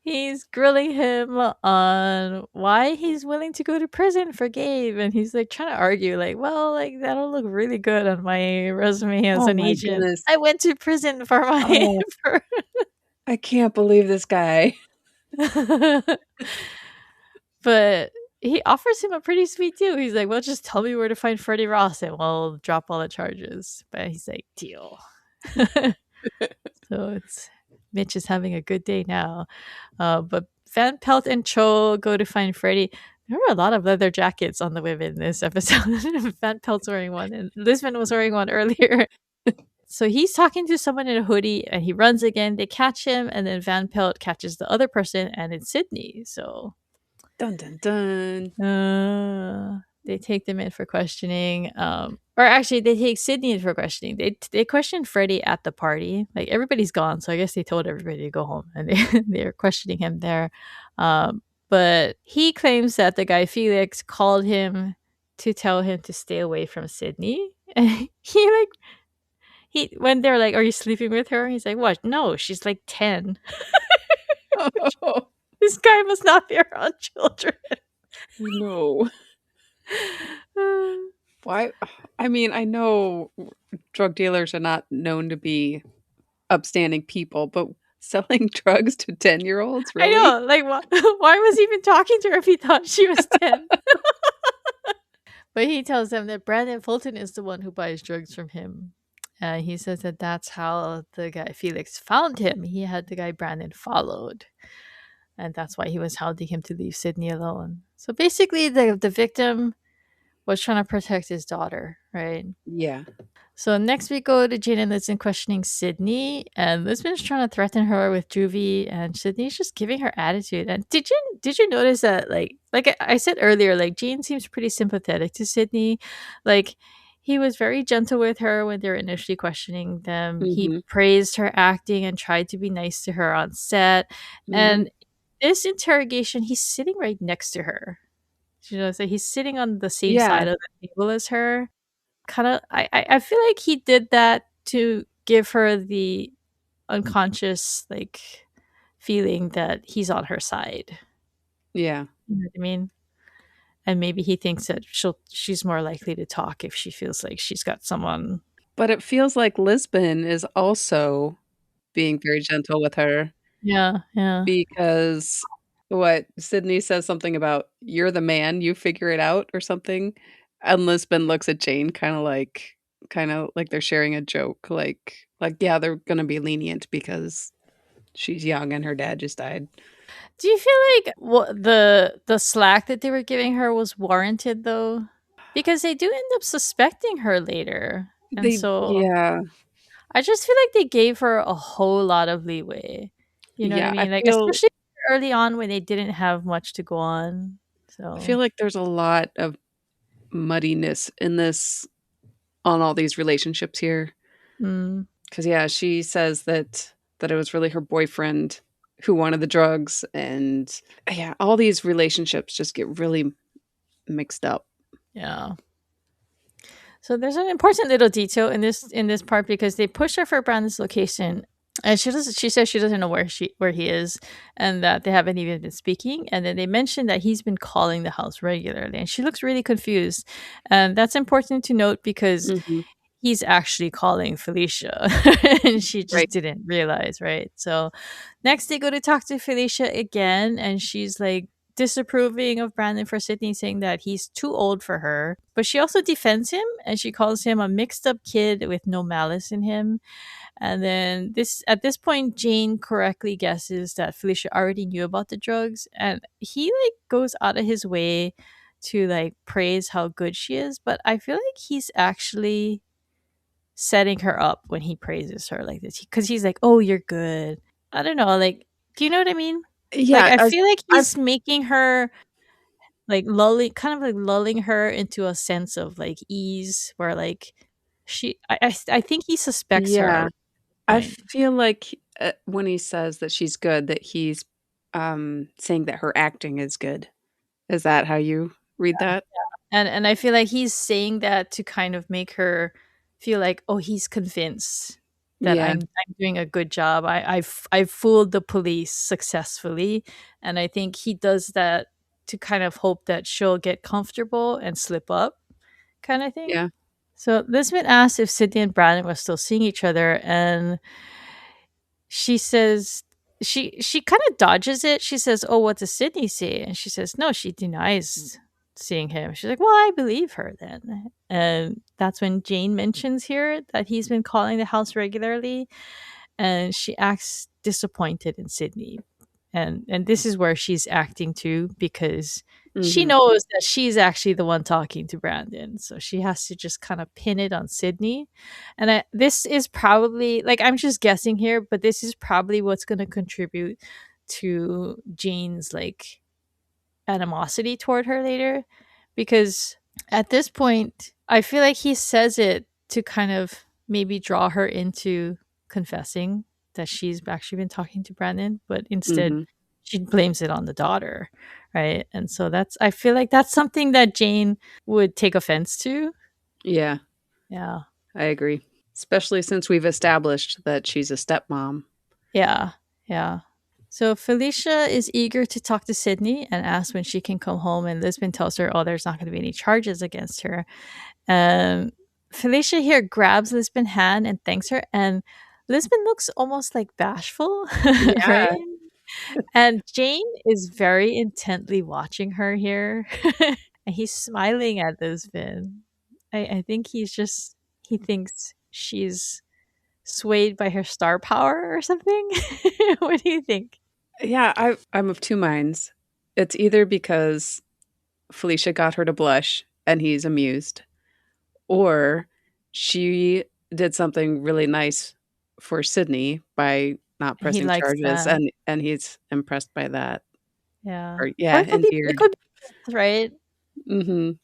He's grilling him on why he's willing to go to prison for Gabe, and he's like trying to argue, like, well, like that'll look really good on my resume as Oh an my agent. goodness. I went to prison for my Oh, for I can't believe this guy. but he offers him a pretty sweet deal. He's like, well, just tell me where to find Freddie Ross and we'll drop all the charges. But he's like, deal. So it's Mitch is having a good day now. But Van Pelt and Cho go to find Freddy. There were a lot of leather jackets on the women in this episode. Van Pelt's wearing one, and Lisbon was wearing one earlier. So he's talking to someone in a hoodie, and he runs again. They catch him, and then Van Pelt catches the other person, and it's Sydney. So Dun dun dun. they take them in for questioning. Or actually, they take Sydney in for questioning. They question Freddie at the party. Like everybody's gone, so I guess they told everybody to go home, and they're questioning him there. But he claims that the guy Felix called him to tell him to stay away from Sydney. And he when they're like, "Are you sleeping with her?" He's like, "What? No, she's like 10." Oh, This guy must not be around children. no. Why? I mean, I know drug dealers are not known to be upstanding people, but selling drugs to 10-year-olds, I really? know, like, why was he even talking to her if he thought she was 10? But he tells them that Brandon Fulton is the one who buys drugs from him. He says that that's how the guy Felix found him. He had the guy Brandon followed, and that's why he was hounding him to leave Sydney alone. So basically, the victim was trying to protect his daughter, right? Yeah. So next we go to Jane and Lisbon questioning Sydney, and Lisbon's trying to threaten her with juvie, and Sydney's just giving her attitude. And did you notice that like I said earlier, like Jane seems pretty sympathetic to Sydney, like he was very gentle with her when they were initially questioning them. He Mhm. praised her acting and tried to be nice to her on set, Mhm. and this interrogation, he's sitting right next to her. You know, so he's sitting on the same Yeah. side of the table as her kind of I feel like he did that to give her the unconscious like feeling that he's on her side. Yeah. You know what I mean? And maybe he thinks that she's more likely to talk if she feels like she's got someone. But it feels like Lisbon is also being very gentle with her Yeah, yeah. because what Sydney says something about, "You're the man, you figure it out," or something, and Lisbon looks at Jane kinda like they're sharing a joke, like, yeah, they're gonna be lenient because she's young and her dad just died. Do you feel like the slack that they were giving her was warranted though? Because they do end up suspecting her later. And They so Yeah, I just feel like they gave her a whole lot of leeway. You know what I yeah, mean? Like, especially early on when they didn't have much to go on. I So, feel like there's a lot of muddiness in this on all these relationships here. mm, 'Cause, yeah, she says that it was really her boyfriend who wanted the drugs, and yeah, all these relationships just get really mixed up. yeah. So there's an important little detail in this part because they push her for Brandon's location. And she says she doesn't know where he is and that they haven't even been speaking. And then they mention that he's been calling the house regularly. And she looks really confused. And that's important to note because Mhm. he's actually calling Felicia and she just Right. didn't realize, right? So next they go to talk to Felicia again and she's like disapproving of Brandon for Sydney, saying that he's too old for her. But she also defends him and she calls him a mixed up kid with no malice in him. And then at this point, Jane correctly guesses that Felicia already knew about the drugs, and he like goes out of his way to like praise how good she is. But I feel like he's actually setting her up when he praises her like this because he's like, "Oh, you're good." I don't know, like, do you know what I mean? Like, Yeah, I feel like I've he's making her like lulling, kind of like lulling her into a sense of like ease, where like I think he suspects her Yeah. at this I point. feel like, when he says that she's good, that he's, saying that her acting is good. Is that how you read that? And I feel like he's saying that to kind of make her feel like, oh, he's convinced that Yeah, I'm doing a good job. I've fooled the police successfully, and I think he does that to kind of hope that she'll get comfortable and slip up, kind of thing. yeah. So Lisbeth asked if Sydney and Brandon were still seeing each other, and she says she kind of dodges it. She says, "Oh, what does Sydney say?" And she says, "No, she denies seeing him." She's like, "Well, I believe her then." And that's when Jane mentions here that he's been calling the house regularly, and she acts disappointed in Sydney. And this is where she's acting too, because she Mhm. knows that she's actually the one talking to Brandon. So she has to just kind of pin it on Sydney. And this is probably, like, I'm just guessing here, but this is probably what's going to contribute to Jane's like animosity toward her later, because at this point I feel like he says it to kind of maybe draw her into confessing that she's actually been talking to Brandon, but instead Mhm. she blames it on the daughter, right? And so that's, I feel like that's something that Jane would take offense to. Yeah, Yeah. I agree. Especially since we've established that she's a stepmom. Yeah. Yeah. So Felicia is eager to talk to Sydney and asks when she can come home, and Lisbon tells her, oh, there's not going to be any charges against her. Um, Felicia here grabs Lisbon's hand and thanks her, and Lisbon looks almost like bashful, right? Yeah. And Jane is very intently watching her here, and he's smiling at Lisbon. I think he thinks she's swayed by her star power or something. What do you think? Yeah, I'm of two minds. It's either because Felicia got her to blush and he's amused, or she did something really nice for Sydney by not He pressing likes charges, that. and he's impressed by that. Yeah. Or Or yeah, it endeared. could be both, right? Mhm.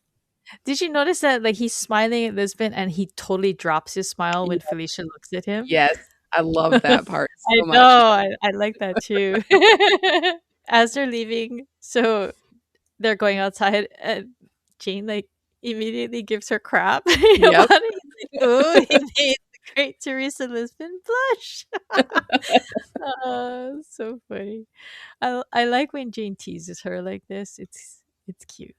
Did you notice that like he's smiling at Lisbon and he totally drops his smile Ye when Felicia looks at him? yes, I love that part I so know, much. I like that too. As they're leaving, so they're going outside and Jane like immediately gives her crap about Yep. it. He's like, "Oh, he made the great Teresa Lisbon blush." So funny. I like when Jane teases her like this. It's cute.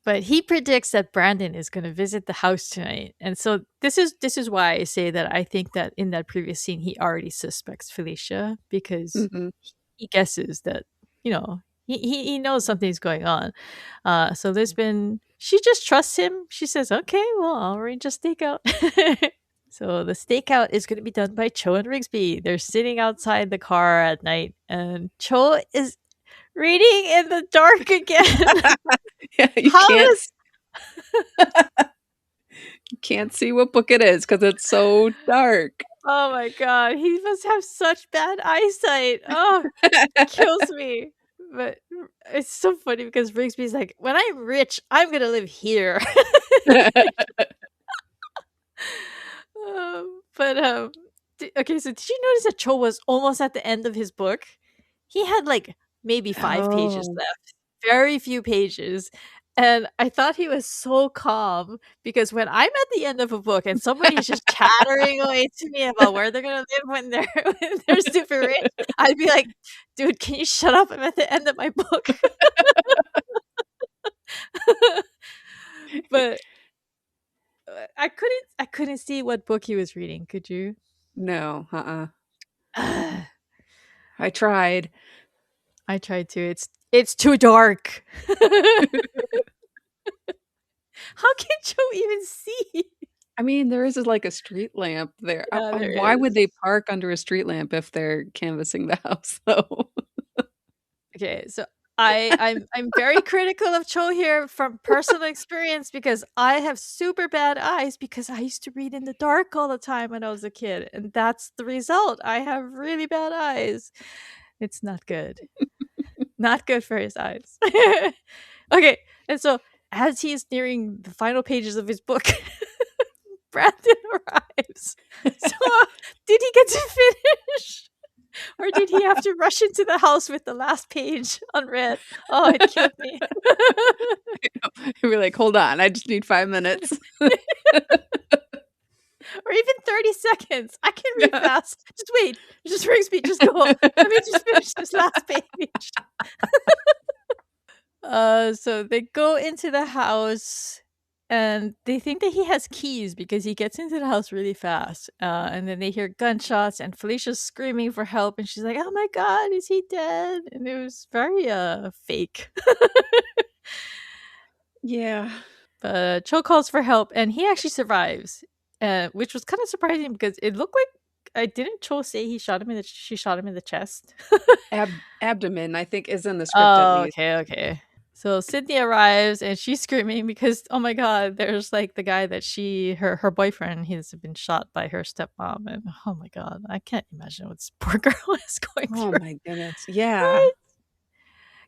But he predicts that Brandon is going to visit the house tonight. And so this is why I say that I think that in that previous scene he already suspects Felicia, because Mhm. he guesses that, he knows something's going on. So Lisbon, she just trusts him. She says, "Okay, well, I'll arrange a stakeout." So the stakeout is going to be done by Cho and Rigsby. They're sitting outside the car at night, and Cho is reading in the dark again. Yeah, How does you can't see what book it is because it's so dark. Oh my god, he must have such bad eyesight. Oh, kills me. But it's so funny because Rigsby's like, when I'm rich, I'm gonna live here. But okay, so did you notice that Cho was almost at the end of his book? He had like maybe 5 pages Oh. left, very few pages. And I thought he was so calm, because when I'm at the end of a book and somebody is just chattering away to me about where they're gonna live when they're when they're super rich, I'd be like, dude, can you shut up? I'm at the end of my book. But I couldn't see what book he was reading. Could you? No, I tried. I tried to. It's too dark. How can Joe even see? I mean, there is, like, a street lamp there. Yeah, there Why would is. they park under a street lamp if they're canvassing the house, though? Okay, so I'm very critical of Cho here from personal experience, because I have super bad eyes because I used to read in the dark all the time when I was a kid, and that's the result. I have really bad eyes. It's not good. Not good for his eyes. Okay, And so as he is nearing the final pages of his book, Brandon arrives. So did he get to finish? Or did he have to rush into the house with the last page unread? Oh, it killed me. We're like, hold on, I just need 5 minutes. Or even 30 seconds. I can read Yeah. fast. Just wait. Just Rigsby, just go. Let me just finish this last page. So they go into the house and they think that he has keys because he gets into the house really fast. And then they hear gunshots and Felicia's screaming for help and she's like, "Oh my god, is he dead?" And it was very fake. Yeah. But Cho calls for help and he actually survives. Which was kind of surprising because it looked like I didn't Cho say he shot him in the she shot him in the chest. Abdomen, I think, is in the script at Oh, least. okay, okay. So Sydney arrives and she's screaming because oh my god, there's like the guy that her boyfriend, he's been shot by her stepmom, and oh my god, I can't imagine what this poor girl is going Oh through. my goodness. Yeah. Right?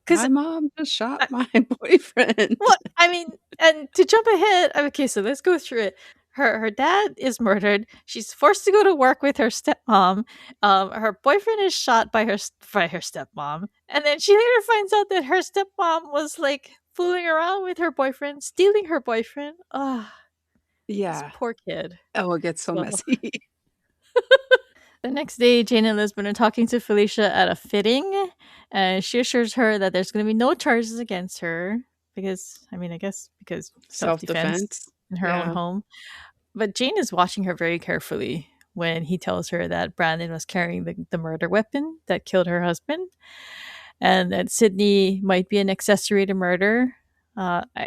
Because My mom just shot my boyfriend. what I mean, and to jump ahead, okay, so let's go through it. Her dad is murdered. She's forced to go to work with her stepmom. Her boyfriend is shot by her stepmom, and then she later finds out that her stepmom was like fooling around with her boyfriend, stealing her boyfriend. Ah, this Yeah. poor kid. Oh, it gets so So messy. the next day, Jane and Lisbon are talking to Felicia at a fitting, and she assures her that there's going to be no charges against her because, I mean, I guess because self defense Self-defense. in her own Yeah. home. But Jane is watching her very carefully when he tells her that Brandon was carrying the murder weapon that killed her husband and that Sydney might be an accessory to murder.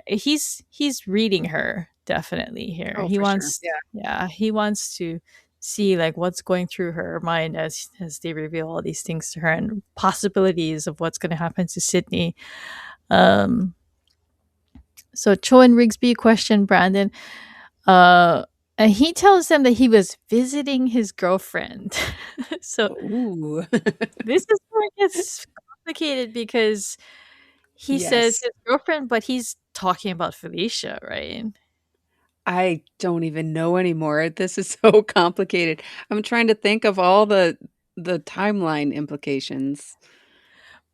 He's reading her definitely here. Oh, for sure. Yeah. He wants to see like what's going through her mind as they reveal all these things to her and possibilities of what's going to happen to Sydney. Um, so Cho and Rigsby question Brandon, and he tells them that he was visiting his girlfriend. So Ooh. this is where it gets complicated because he says Yes. his girlfriend, but he's talking about Felicia, right? I don't even know anymore. This is so complicated. I'm trying to think of all the timeline implications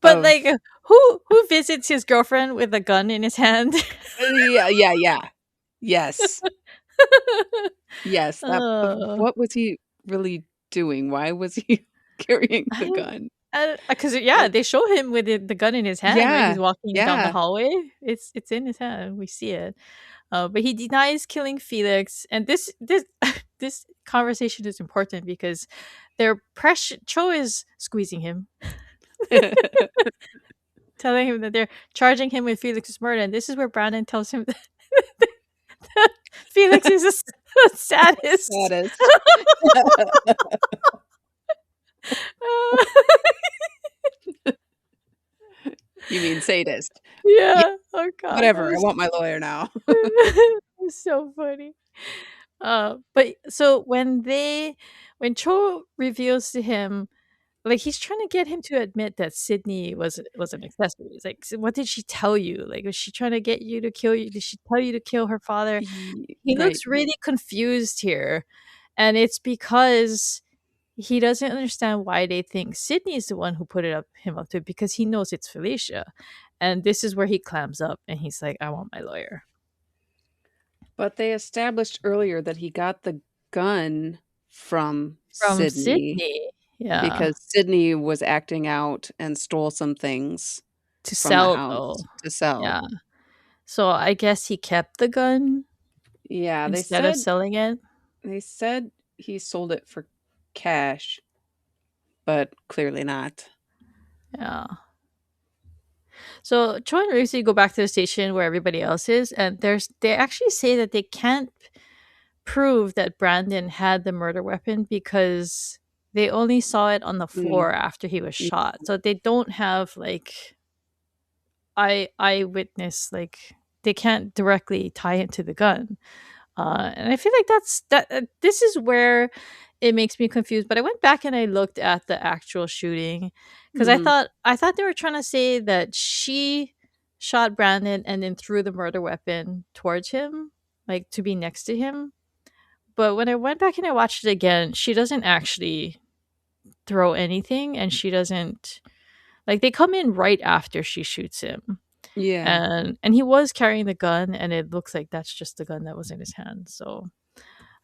But like, of who visits his girlfriend with a gun in his hand? yeah, yeah, yeah. Yes. Yes, that Oh, what was he really doing? Why was he carrying I the don't. gun? Because yeah, It they show him with the gun in his hand when yeah, he's walking down the yeah. hallway. It's in his hand. We see it. But he denies killing Felix, and this this conversation is important because they're pressure. Cho is squeezing him, telling him that they're charging him with Felix's murder, and this is where Brandon tells him that Felix is a sadist. Saddest. You mean sadist. Yeah, Yeah. Oh god, that whatever, I was want my lawyer now. it was so funny. But so when Cho reveals to him, like he's trying to get him to admit that Sydney was an accessory. He's like, "So what did she tell you? Like, was she trying to get you to kill you? Did she tell you to kill her father?" He Right. looks really confused here, and it's because he doesn't understand why they think Sydney is the one who put him up to it because he knows it's Felicia, and this is where he clams up and he's like, "I want my lawyer." But they established earlier that he got the gun from From Sydney Sydney. Yeah. because Sydney was acting out and stole some things To from the sell though. house to sell. Yeah. So I guess he kept the gun Yeah, instead of selling it. they said he sold it for cash, but clearly not. Yeah. So Troy and Lucy go back to the station where everybody else is, and they actually say that they can't prove that Brandon had the murder weapon because they only saw it on the Mm, floor after he was yeah. shot. So they don't have like eyewitness, like they can't directly tie it to the gun. And I feel like this is where it makes me confused. But I went back and I looked at the actual shooting because Mhm. I thought they were trying to say that she shot Brandon and then threw the murder weapon towards him, like to be next to him. But when I went back and I watched it again, she doesn't actually throw anything, and she doesn't, like, they come in right after she shoots him. Yeah. And he was carrying the gun, and it looks like that's just the gun that was in his hand. So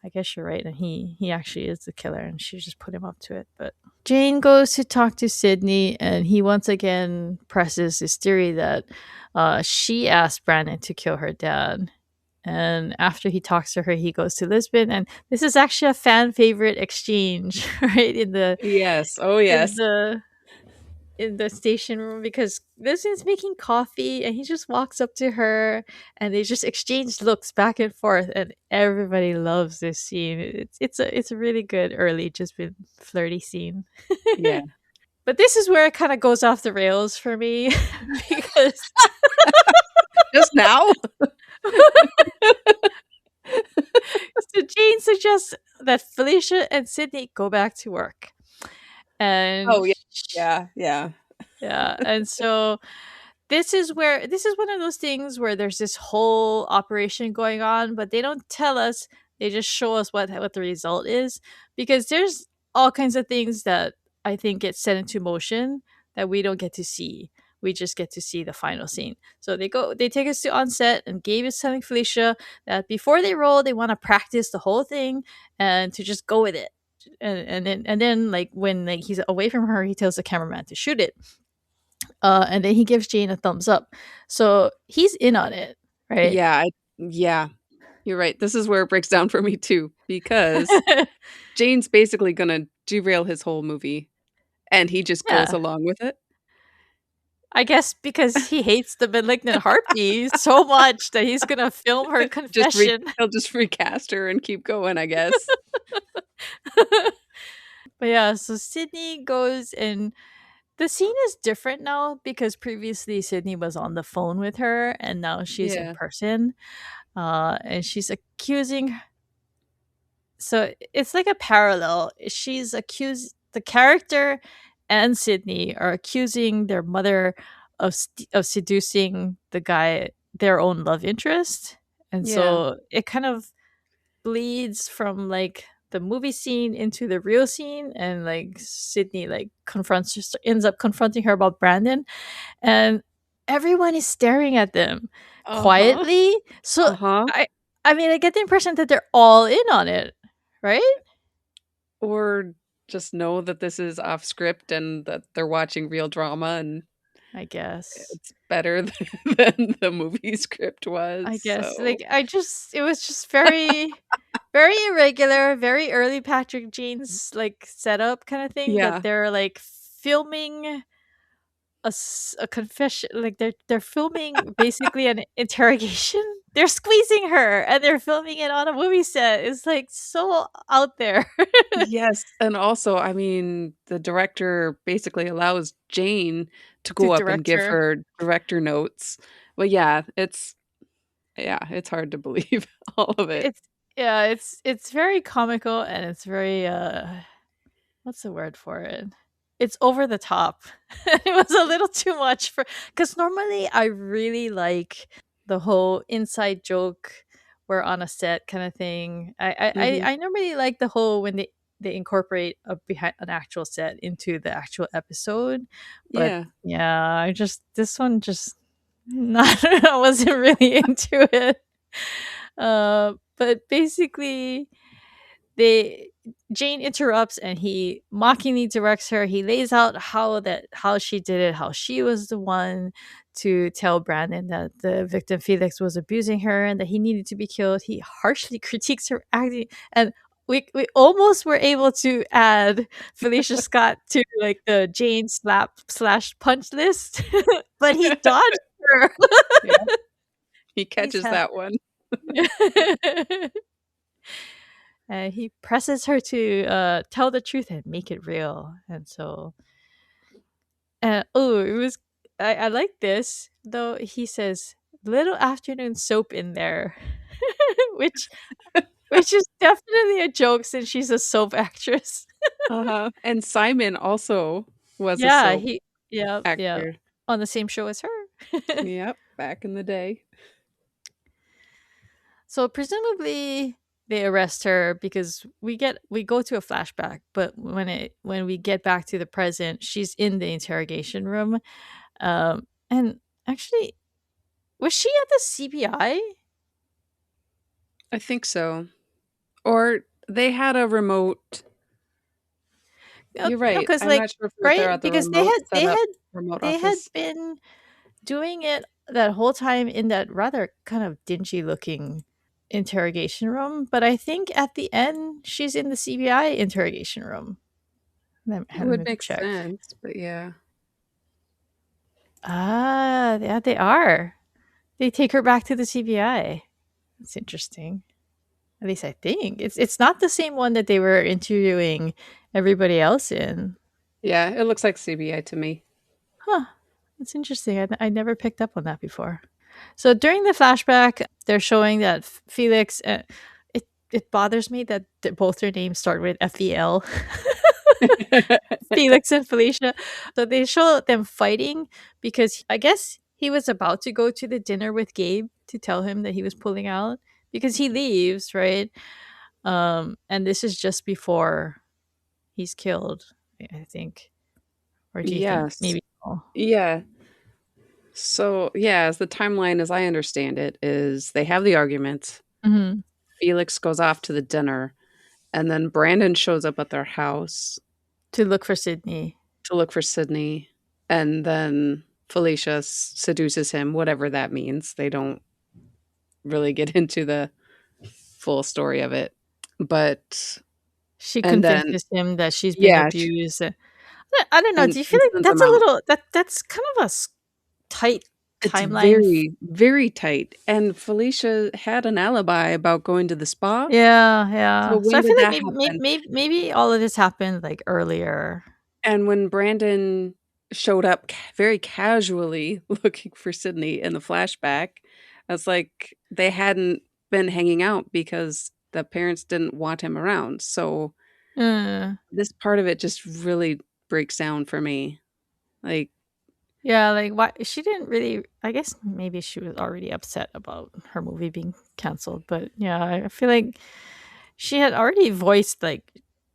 I guess you're right, and he actually is the killer, and she just put him up to it. But Jane goes to talk to Sydney, and he once again presses his theory that she asked Brandon to kill her dad. And after he talks to her, he goes to Lisbon, and this is actually a fan favorite exchange, right? Yes. Oh, In yes. the in the station room, because Lisbon's making coffee and he just walks up to her and they just exchange looks back and forth, and everybody loves this scene. It's a really good early just been flirty scene. Yeah. But this is where it kind of goes off the rails for me because Just now? so Jane suggests that Felicia and Sydney go back to work. And Oh, yeah. Yeah. Yeah. yeah, and so this is one of those things where there's this whole operation going on, but they don't tell us. They just show us what the result is, because there's all kinds of things that I think get set into motion that we don't get to see. We just get to see the final scene. So they take us to on set, and Gabe is telling Felicia that before they roll, they want to practice the whole thing and to just go with it. And then like when like he's away from her, he tells the cameraman to shoot it. And then he gives Jane a thumbs up. So he's in on it, right? Yeah. Yeah. You're right. This is where it breaks down for me too, because Jane's basically gonna derail his whole movie, and he just goes Yeah. along with it. I guess because he hates the malignant harpy so much that he's gonna film her confession. He'll just recast her and keep going, I guess. But yeah, so Sydney goes, and the scene is different now because previously Sydney was on the phone with her and now she's in Yeah. person. And she's accusing, so it's like a parallel. She's accused, the character and Sydney are accusing their mother of seducing the guy, their own love interest. And Yeah. so it kind of bleeds from like the movie scene into the real scene, and like Sydney like ends up confronting her about Brandon, and everyone is staring at them Uh-huh. quietly. So Uh-huh. I I mean, I get the impression that they're all in on it, right? Or just know that this is off script and that they're watching real drama and I guess. it's better than the movie script was, I guess. so Like it was just very irregular, very early Patrick Jeans like setup kind of thing, that yeah. they're like filming a confession, like they're filming basically an interrogation. They're squeezing her and they're filming it on a movie set. It's like so out there. Yes, and also, I mean, the director basically allows Jane to To go up and direct give her. her director notes. Well, yeah, it's hard to believe all of it. It's yeah, it's very comical, and it's very what's the word for it? It's over the top. It was a little too much for, because normally I really like the whole inside joke, we're on a set kind of thing. Mhm. I normally like the whole when they incorporate a behind an actual set into the actual episode. But Yeah. yeah, I just this one just not I wasn't really into it. But basically they Jane interrupts and he mockingly directs her. He lays out how she did it, how she was the one to tell Brandon that the victim Felix was abusing her and that he needed to be killed. He harshly critiques her acting, and we almost were able to add Felicia Scott to like the Jane slap slash punch list, but he dodged her. Yeah, he He's catches had that one. he presses her to tell the truth and make it real. And so, oh, it was, I like this, though. He says, little afternoon soap in there, which, which is definitely a joke since she's a soap actress. Uh-huh, and Simon also was a Yeah, soap yeah, actor. on the same show as her. Yep, back in the day. So presumably they arrest her because we go to a flashback, but when we get back to the present, she's in the interrogation room. And actually, was she at the CBI? I think so. Or they had a remote. You're No, right. because I'm like not sure if they're right at the because remote setup remote they had office. been doing it that whole time in that rather kind of dingy looking interrogation room. But I think at the end she's in the CBI interrogation room. It Let would me make check. sense, but yeah. Ah, yeah, they are. They take her back to the CBI. That's interesting. At least I think it's not the same one that they were interviewing everybody else in. Yeah, it looks like CBI to me. Huh. That's interesting. I never picked up on that before. So during the flashback, they're showing that Felix. It bothers me that both their names start with FEL. Felix and Felicia. So they show them fighting because I guess he was about to go to the dinner with Gabe to tell him that he was pulling out because he leaves, right? And this is just before he's killed, I think. Or do you think Yes. maybe? Oh. Yeah. So, yeah, as the timeline as I understand it is they have the argument. Mhm. Felix goes off to the dinner, and then Brandon shows up at their house To look for Sydney. to look for Sydney, and then Felicia seduces him, whatever that means. They don't really get into the full story of it. But She and then convinces him that she's being yeah, abused. I don't know. and Do you feel like sends him that's a out. little that's kind of a tight It's timeline? very, very tight, and Felicia had an alibi about going to the spa. Yeah, So yeah. So when I feel did like that happen? maybe all of this happened like earlier. And when Brandon showed up very casually looking for Sydney in the flashback, I was like, they hadn't been hanging out because the parents didn't want him around. So Mm. this part of it just really breaks down for me. Like, Yeah, like why she didn't really I guess maybe she was already upset about her movie being canceled, but yeah, I feel like she had already voiced like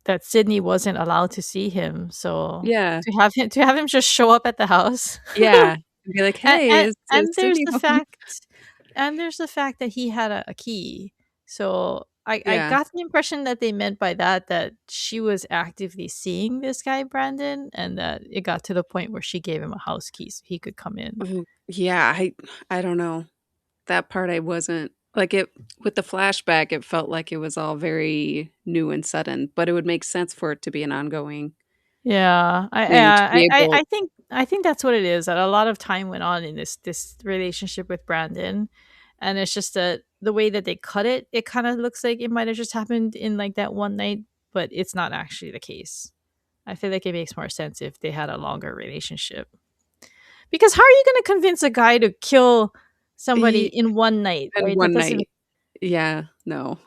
that Sydney wasn't allowed to see him. So yeah, to have him just show up at the house. yeah. And be like, hey, is And there's Sydney the home? fact that he had a key. So I Yeah. got the impression that they meant by that that she was actively seeing this guy Brandon, and that it got to the point where she gave him a house key so he could come in. Oh, yeah. I don't know. That part I wasn't like it with the flashback, it felt like it was all very new and sudden, but it would make sense for it to be an ongoing Yeah, thing to be able. I think that's what it is. That a lot of time went on in this relationship with Brandon, and it's just that the way that they cut it, it kind of looks like it might have just happened in like that one night, but it's not actually the case. I feel like it makes more sense if they had a longer relationship. Because how are you going to convince a guy to kill somebody E in one night, and right? That one doesn't. night. Yeah, no.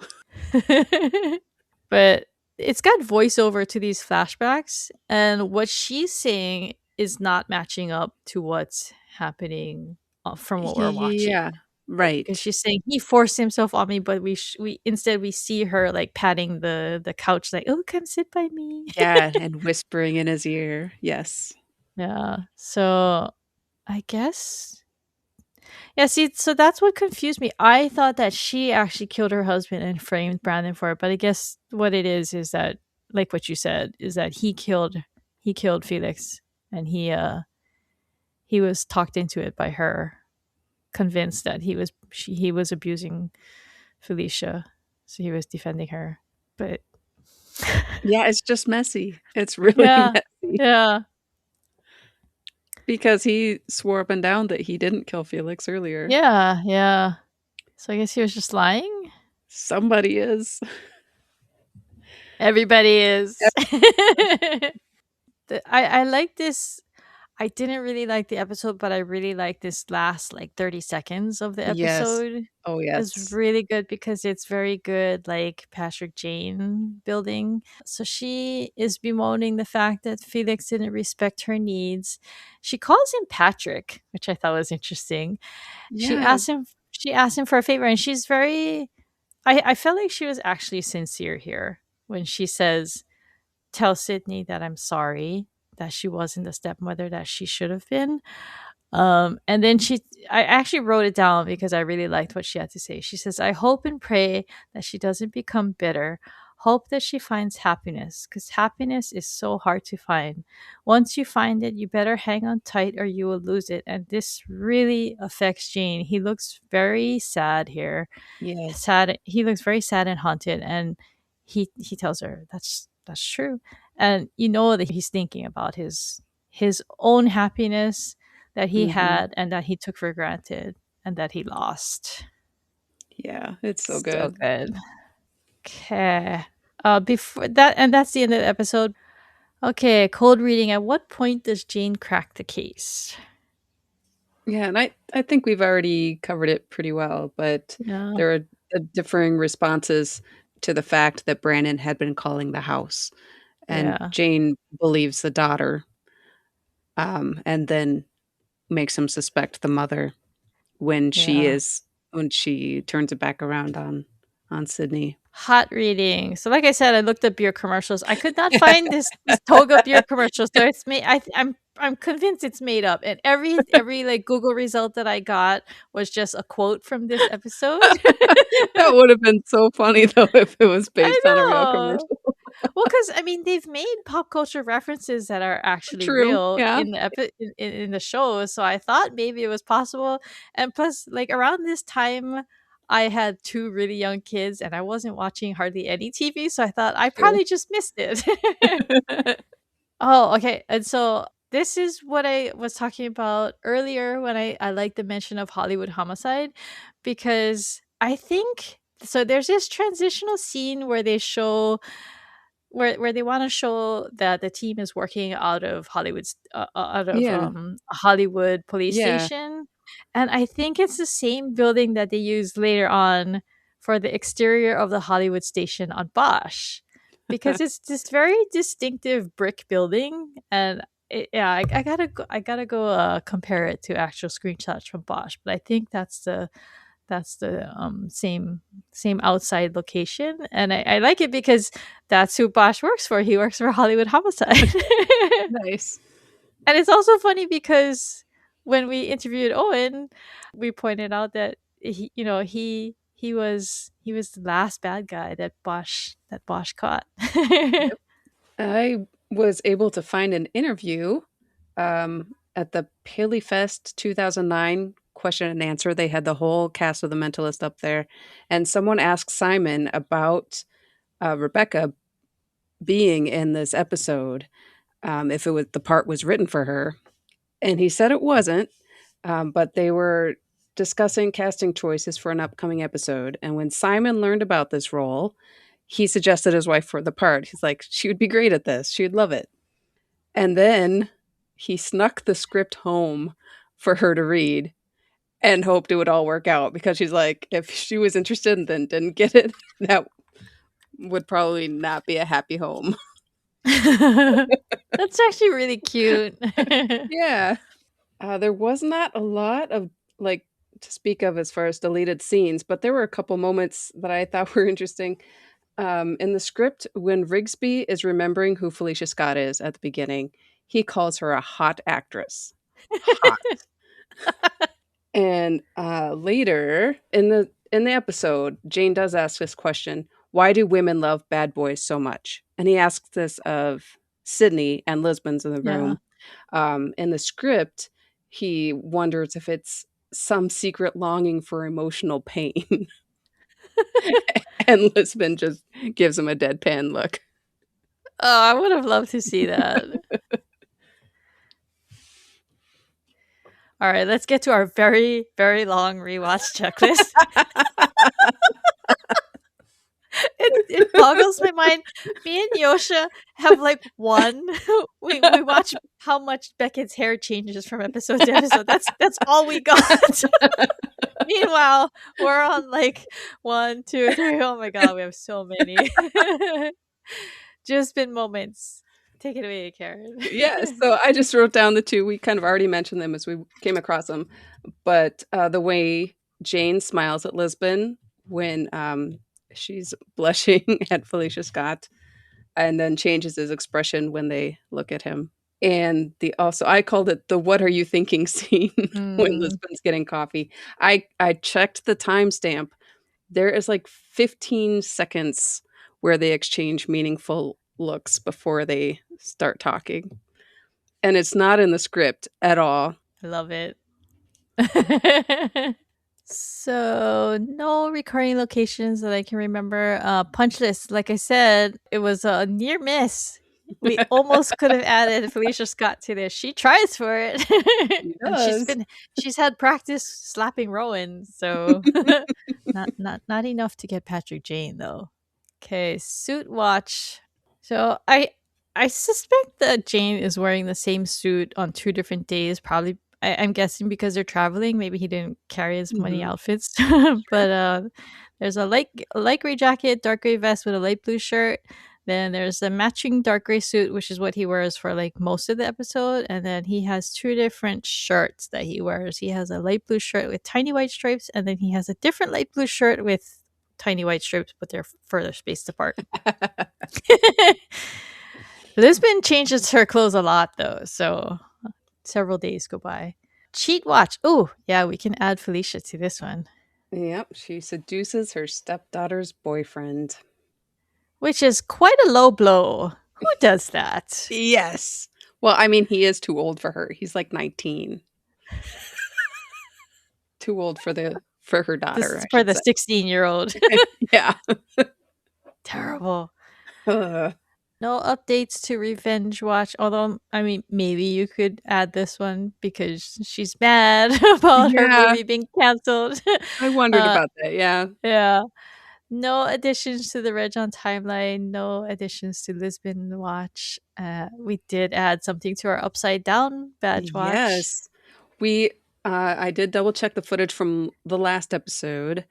But it's got voiceover to these flashbacks, and what she's saying is not matching up to what's happening from what we're watching. Yeah, Right? Because right. she's saying he forced himself on me, but we instead we see her like patting the couch, like, "Oh, come sit by me." Yeah, and whispering in his ear. Yes. Yeah. So I guess yeah. See, so that's what confused me. I thought that she actually killed her husband and framed Brandon for it, but I guess what it is that, like what you said, is that he killed Felix, and he was talked into it by her, convinced that he was abusing Felicia, so he was defending her. But Yeah, it's just messy. It's really yeah, messy yeah, because he swore up and down that he didn't kill Felix earlier. yeah, yeah. So I guess he was just lying. Somebody is. Everybody is. I like this I didn't really like the episode, but I really like this last like 30 seconds of the Yes. episode. Oh, Is yes. really good because it's very good, like Patrick Jane building. So she is bemoaning the fact that Felix didn't respect her needs. She calls him Patrick, which I thought was interesting. She Yeah. asks him she asked him for a favor, and she's very I felt like she was actually sincere here when she says, "Tell Sydney that I'm sorry that she wasn't the stepmother that she should have been." And then I actually wrote it down because I really liked what she had to say. She says, "I hope and pray that she doesn't become bitter. Hope that she finds happiness, because happiness is so hard to find. Once you find it, you better hang on tight or you will lose it." And this really affects Jane. He looks very sad here. Yes. Sad. He looks very sad and haunted, and he tells her that's true, and you know that he's thinking about his own happiness that he Mhm. had and that he took for granted and that he lost. Yeah, it's so So good. good. Okay. Before that, and that's the end of the episode. Okay, cold reading. At what point does Jane crack the case? Yeah, and I think we've already covered it pretty well, but Yeah, there are differing responses to the fact that Brandon had been calling the house, and yeah, Jane believes the daughter, and then makes him suspect the mother when yeah. when she turns it back around on Sydney. Hot reading. So, like I said, I looked up beer commercials. I could not find this Toga beer commercial, so it's made. I'm convinced it's made up. And every like Google result that I got was just a quote from this episode. That would have been so funny though if it was I based on a real know. commercial. Well, because I mean, they've made pop culture references that are actually True, real yeah. in in the show. So I thought maybe it was possible. And plus, like around this time, I had two really young kids, and I wasn't watching hardly any TV. So I thought I Sure. probably just missed it. Oh, okay. And so this is what I was talking about earlier when I like the mention of Hollywood Homicide, because I think so there's this transitional scene where they show where they want to show that the team is working out of Yeah, a Hollywood police yeah. station, and I think it's the same building that they use later on for the exterior of the Hollywood station on Bosch, because it's this very distinctive brick building, and yeah, I gotta go compare it to actual screenshots from Bosch, but I think that's the same outside location, and I like it because that's who Bosch works for. He works for Hollywood Homicide. Nice. And it's also funny because when we interviewed Owen, we pointed out that he was the last bad guy that Bosch caught. Yep. I was able to find an interview, at the Paley Fest 2009 question and answer. They had the whole cast of The Mentalist up there, and someone asked Simon about, Rebecca being in this episode, if it was the part was written for her, and he said it wasn't, but they were discussing casting choices for an upcoming episode, and when Simon learned about this role, he suggested his wife for the part. He's like, "She would be great at this. She'd love it." And then he snuck the script home for her to read and hoped it would all work out because she's like, if she was interested and then didn't get it, that would probably not be a happy home. That's actually really cute. Yeah. There was not a lot of, like, to speak of as far as deleted scenes, but there were a couple moments that I thought were interesting. In the script, when Rigsby is remembering who Felicia Scott is at the beginning, he calls her a hot actress. Hot. And later in the episode, Jane does ask this question: "Why do women love bad boys so much?" And he asks this of Sydney, and Lisbon's in the Yeah. room. In the script, he wonders if it's some secret longing for emotional pain, and Lisbon just gives him a deadpan look. Oh, I would have loved to see that. All right, let's get to our very, very long rewatch checklist. It boggles my mind. Me and Yosha have like one. We watch how much Beckett's hair changes from episode to episode. That's all we got. Meanwhile, we're on like one, two, three. Oh my god, we have so many. Just been moments. Take it away, Karen. Yeah, so I just wrote down the two. We kind of already mentioned them as we came across them, but the way Jane smiles at Lisbon when she's blushing at Felicia Scott, and then changes his expression when they look at him. And the also I called it the "What are you thinking" scene when Mm, Lisbon's getting coffee. I checked the timestamp. There is like 15 seconds where they exchange meaningful looks before they start talking. And it's not in the script at all. I love it. So no recurring locations that I can remember. Punch list, like I said, it was a near miss. We almost could have added Felicia Scott to this. She tries for it, He and does. she's had practice slapping Rowan, so not enough to get Patrick Jane though. Okay, suit watch. So I suspect that Jane is wearing the same suit on two different days. Probably, I'm guessing because they're traveling. Maybe he didn't carry as many Mhm. outfits. Sure. But there's a light gray jacket, dark gray vest with a light blue shirt. Then there's a matching dark gray suit, which is what he wears for like most of the episode. And then he has two different shirts that he wears. He has a light blue shirt with tiny white stripes, and then he has a different light blue shirt with tiny white stripes, but they're further spaced apart. Lisbon changes her clothes a lot though, so several days go by. Cheat watch. Oh, yeah, we can add Felicia to this one, Yep, she seduces her stepdaughter's boyfriend. which is quite a low blow. Who does that? Yes. Well, I mean, he is too old for her. He's like 19. Too old for her This daughter, is I for should the say. 16-year-old. Yeah. Terrible. Uh, No updates to Revenge Watch, although, I mean, maybe you could add this one because she's mad about her yeah, movie being canceled. I wondered uh, about that. Yeah. yeah. No additions to the Reg on timeline. No additions to Lisbon Watch. We did add something to our Upside Down badge watch. Yes. We I did double check the footage from the last episode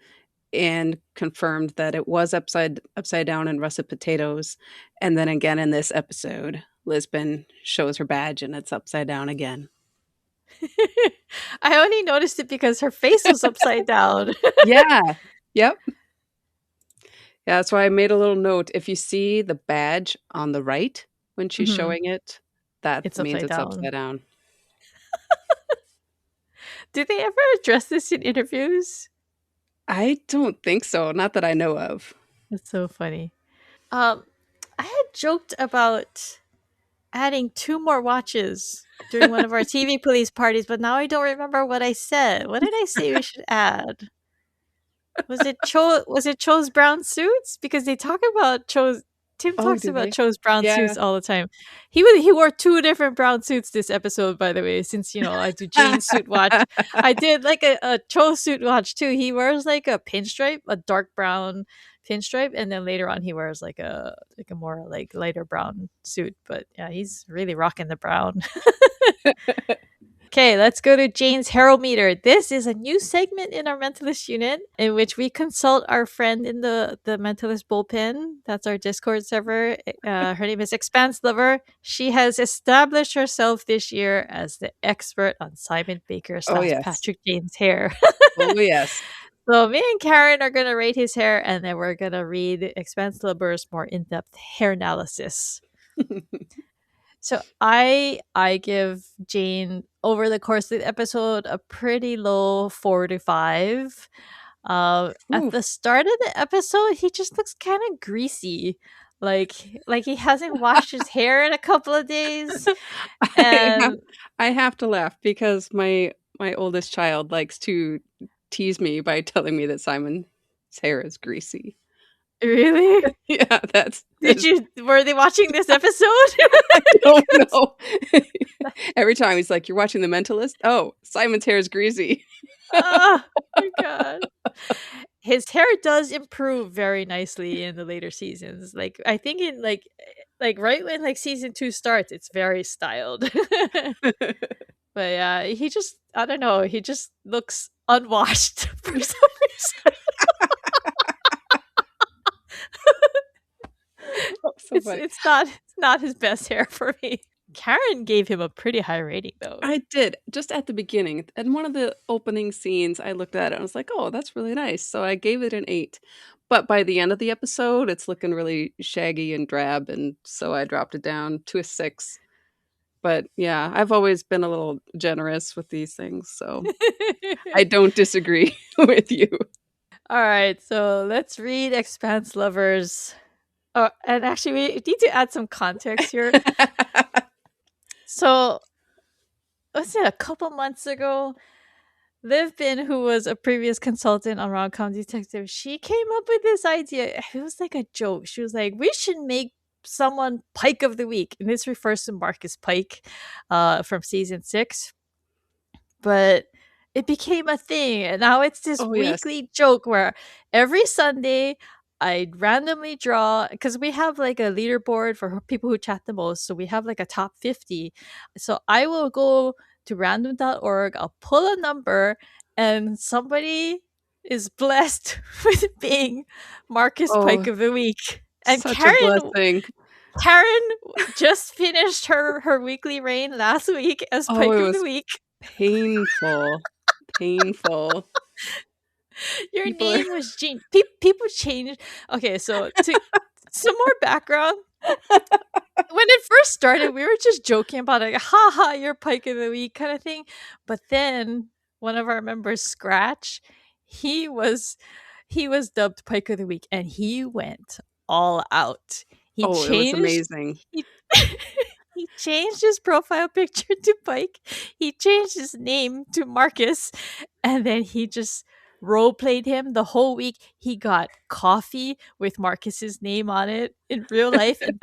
and confirmed that it was upside down in russet potatoes. And then again in this episode, Lisbon shows her badge and it's upside down again. I only noticed it because her face was upside down. Yeah. Yep. Yeah, that's why I made a little note. If you see the badge on the right when she's Mhm. showing it, that It's means upside it's down. upside down. Did they ever address this in interviews? I don't think so, not that I know of. That's so funny. Um, I had joked about adding two more watches during one of our TV police parties, but now I don't remember what I said. What did I say we should add? Was it Cho's brown suits? Because they talk about Cho's Tim Oh, talks do about they? Cho's brown Yeah. suits all the time. He wore two different brown suits this episode, by the way, since I do Jane's suit watch. I did like a Cho suit watch too. He wears like a pinstripe, a dark brown pinstripe, and then later on he wears like a more like lighter brown suit. But yeah, he's really rocking the brown. Okay, let's go to Jane's Meter. This is a new segment in our Mentalist unit in which we consult our friend in the Mentalist bullpen. That's our Discord server. Her name is Expanse Lover. She has established herself this year as the expert on Simon Baker Oh, slash yes. Patrick Jane's hair. Oh, yes. So me and Karen are going to rate his hair, and then we're going to read Expanse Lover's more in-depth hair analysis. So I give Jane over the course of the episode a pretty low 4 to 5. At Ooh. the start of the episode, he just looks kind of greasy, like he hasn't washed his hair in a couple of days, I have and I have to laugh because my oldest child likes to tease me by telling me that Simon's hair is greasy. really, Yeah, that's did his you were they watching this episode? I don't know. Every time he's like, "You're watching The Mentalist?" "Oh, Simon's hair is greasy." Oh my god. His hair does improve very nicely in the later seasons. Like I think in like right when like season 2 starts, it's very styled. But yeah, he just I don't know, he just looks unwashed for some reason. Oh, so funny. It's not his best hair for me. Karen gave him a pretty high rating though. I did, just at the beginning. In one of the opening scenes, I looked at it and I was like, "Oh, that's really nice." So I gave it an 8. But by the end of the episode, it's looking really shaggy and drab, and so I dropped it down to a 6. But yeah, I've always been a little generous with these things, so I don't disagree with you. All right, so let's read Expanse Lovers. Oh, and actually, we need to add some context here. So, was it a couple months ago? Liv Bin, who was a previous consultant on Rom-Com Detective, she came up with this idea. It was like a joke. She was like, "We should make someone Pike of the Week," and this refers to Marcus Pike, from season 6. But it became a thing, and now it's this Oh, yes. weekly joke where every Sunday I'd randomly draw because we have like a leaderboard for people who chat the most. So we have like a top 50. So I will go to random.org, I'll pull a number, and somebody is blessed with being Marcus Pike Oh, of the Week. And such a blessing. Karen just finished her weekly reign last week as Oh, Pike it of the was Week. painful, painful. Your People are name was Jean. People changed. Okay, so to some more background. When it first started, we were just joking about it, like, "Ha ha, you're Pike of the Week" kind of thing. But then one of our members, Scratch, he was he was dubbed Pike of the Week, and he went all out. He Oh, it was changed. amazing. He, he changed his profile picture to Pike. He changed his name to Marcus, and then he just role played him the whole week. He got coffee with Marcus's name on it in real life and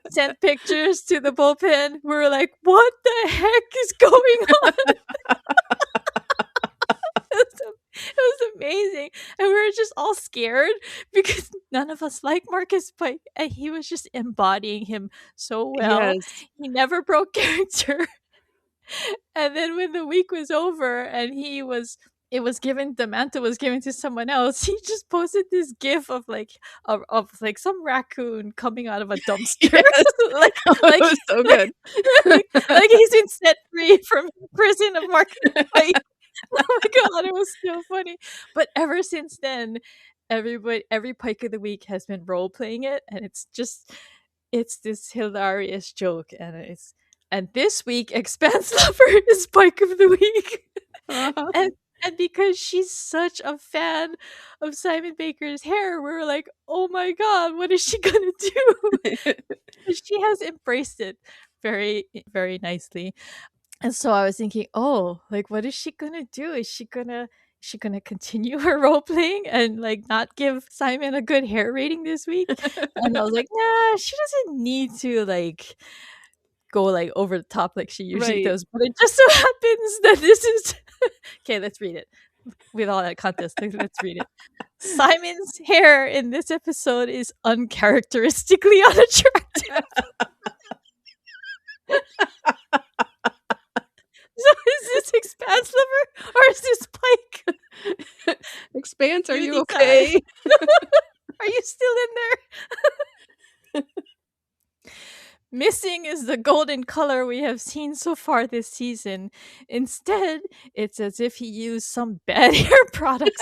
sent pictures to the bullpen. We were like, "What the heck is going on?" It was amazing. And we were just all scared because none of us like Marcus Pike. And he was just embodying him so well. Yes. He never broke character. And then when the week was over and it was given the mantle was given to someone else, he just posted this gif of like some raccoon coming out of a dumpster. Yes. like Oh, it like was so like good. like he's been set free from prison of Marcus Pike. Oh my god, it was so funny. But ever since then, every Pike of the Week has been role playing it, and it's this hilarious joke, and this week Expanse Lover is Pike of the Week. Uh-huh. and and because she's such a fan of Simon Baker's hair, we were like, "Oh my god, what is she gonna do?" She has embraced it very, very nicely. And so I was thinking, "Oh, like what is she gonna do? Is she gonna continue her role playing and like not give Simon a good hair rating this week?" And I was like, "Nah, she doesn't need to like go like over the top like she usually Right. does." But it just so happens that this is okay. Let's read it with all that context. Let's read it. Simon's hair in this episode is uncharacteristically unattractive. So is this Expanse Lover or is this Pike? Expanse, are You you decide. okay? Are you still in there? Missing is the golden color we have seen so far this season. Instead, it's as if he used some bad hair products,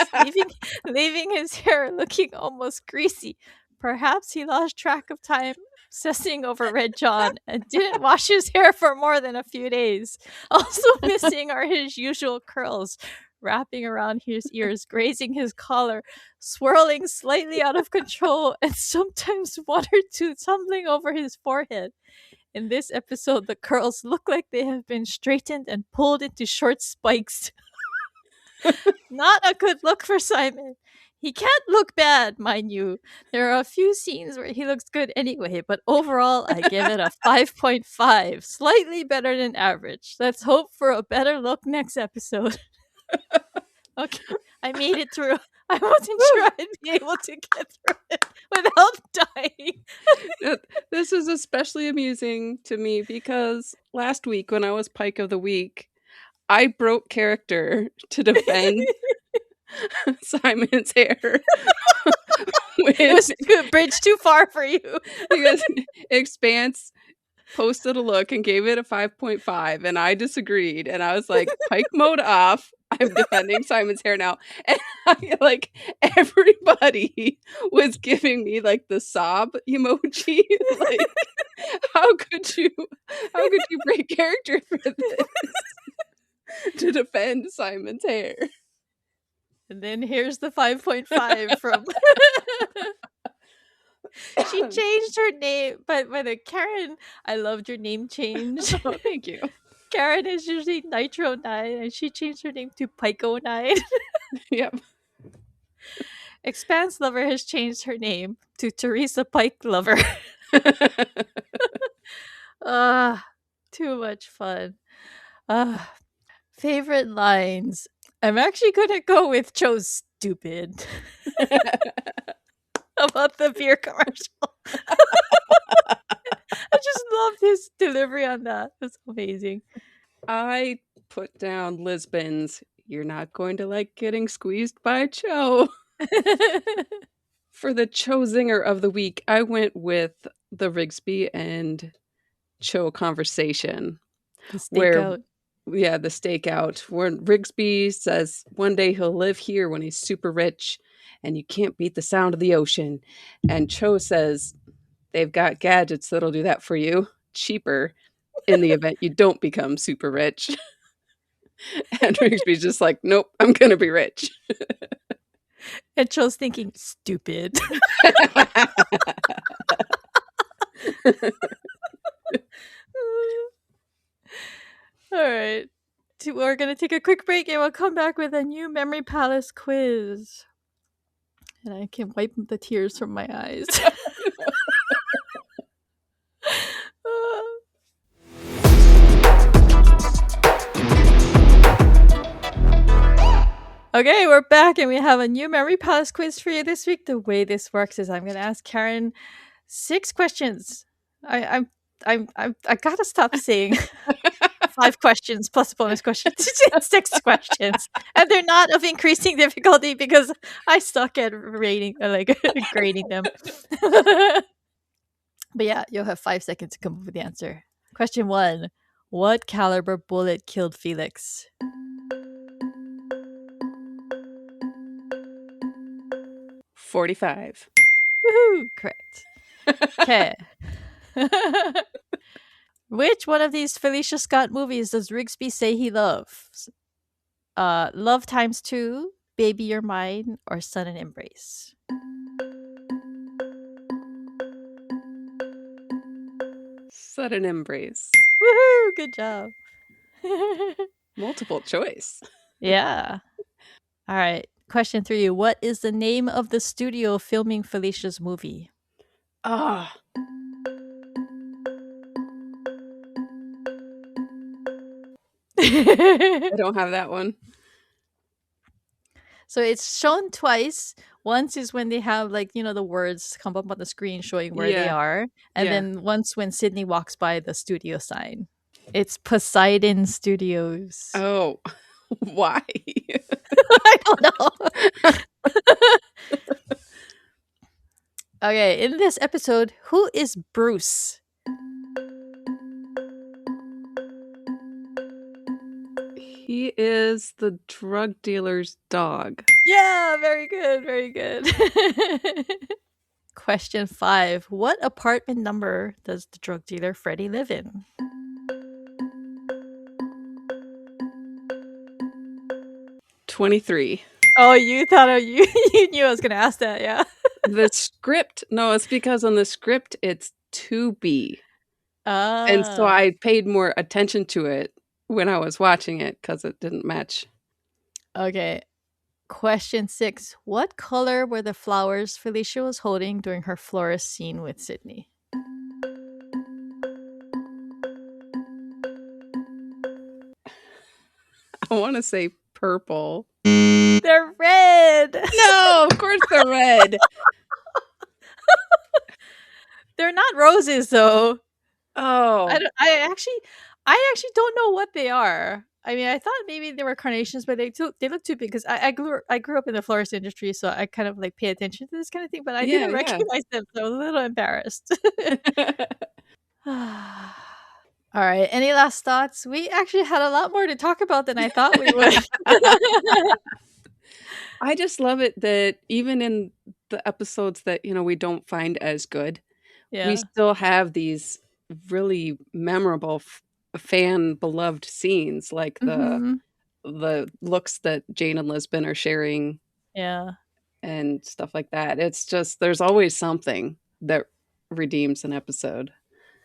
leaving his hair looking almost greasy. Perhaps he lost track of time obsessing over Red John and didn't wash his hair for more than a few days. Also missing are his usual curls, wrapping around his ears, grazing his collar, swirling slightly out of control, and sometimes one or two tumbling over his forehead. In this episode, the curls look like they have been straightened and pulled into short spikes. Not a good look for Simon. He can't look bad, mind you. There are a few scenes where he looks good anyway, but overall, I give it a 5.5, slightly better than average. Let's hope for a better look next episode. Okay, I made it through. I wasn't Woo! sure I'd be able to get through it without dying. Uh, This is especially amusing to me because last week when I was Pike of the Week, I broke character to defend Simon's hair It when was a bridge too far for you. because Expanse posted a look and gave it a 5.5 and I disagreed and I was like, Pike mode off. I'm defending Simon's hair now. And like everybody was giving me like the sob emoji. Like, how could you break character for this to defend Simon's hair? And then here's the 5.5 from she changed her name, but by the Karen, I loved your name change. Oh, thank you. Karen is usually Nitro 9, and she changed her name to Pico 9. Yep. Expanse Lover has changed her name to Teresa Pike Lover. Ah, too much fun. Ah, favorite lines. I'm actually gonna go with Cho's stupid about the beer commercial. I just loved his delivery on that. It was amazing. I put down Lisbon's "You're not going to like getting squeezed by Cho." For the Cho Zinger of the week, I went with the Rigsby and Cho conversation The where stakeout. yeah, the stakeout where Rigsby says one day he'll live here when he's super rich and you can't beat the sound of the ocean. And Cho says they've got gadgets that'll do that for you cheaper in the event you don't become super rich. And Rigsby's just like, nope, I'm gonna be rich. And Cho's thinking, stupid. All right. We're going to take a quick break and we'll come back with a new Memory Palace quiz. And I can wipe the tears from my eyes. Okay, we're back and we have a new Memory Palace quiz for you this week. The way this works is I'm going to ask Karin 6 questions. I gotta stop saying 5 questions plus a bonus question. 6 questions, and they're not of increasing difficulty because I suck at rating, grading them. But yeah, you'll have 5 seconds to come up with the answer. Question 1: what caliber bullet killed Felix? 45. Woohoo! Correct. Okay. Which one of these Felicia Scott movies does Rigsby say he loves? Love Times 2, Baby You're Mine, or Sudden Embrace? Sudden embrace. Woohoo! Good job. Multiple choice. Yeah. All right. Question 3. What is the name of the studio filming Felicia's movie? Ah. I don't have that one. So it's shown twice. Once is when they have the words come up on the screen showing where they Yeah. are. And Yeah. then once when Sydney walks by the studio sign. It's Poseidon Studios. Oh. Why? I don't know. Okay, in this episode, who is Bruce? He is the drug dealer's dog. Yeah, very good, very good. Question 5. What apartment number does the drug dealer Freddy live in? 23. Oh, you thought you knew I was going to ask that, yeah. The script, no, it's because on the script it's 2B. And so I paid more attention to it when I was watching it because it didn't match. Okay. Question 6. What color were the flowers Felicia was holding during her florist scene with Sydney? I want to say purple. They're red. No, of course they're red. They're not roses, though. Oh. I actually don't know what they are. I mean, I thought maybe they were carnations, but they look too big because I grew up in the florist industry, so I kind of like pay attention to this kind of thing. But I Yeah, didn't yeah. recognize them, so I was a little embarrassed. All right. Any last thoughts? We actually had a lot more to talk about than I thought we would. I just love it that even in the episodes that, we don't find as good, we Yeah. still have these really memorable fan beloved scenes, like Mhm. the looks that Jane and Lisbon are sharing Yeah. and stuff like that. It's just there's always something that redeems an episode.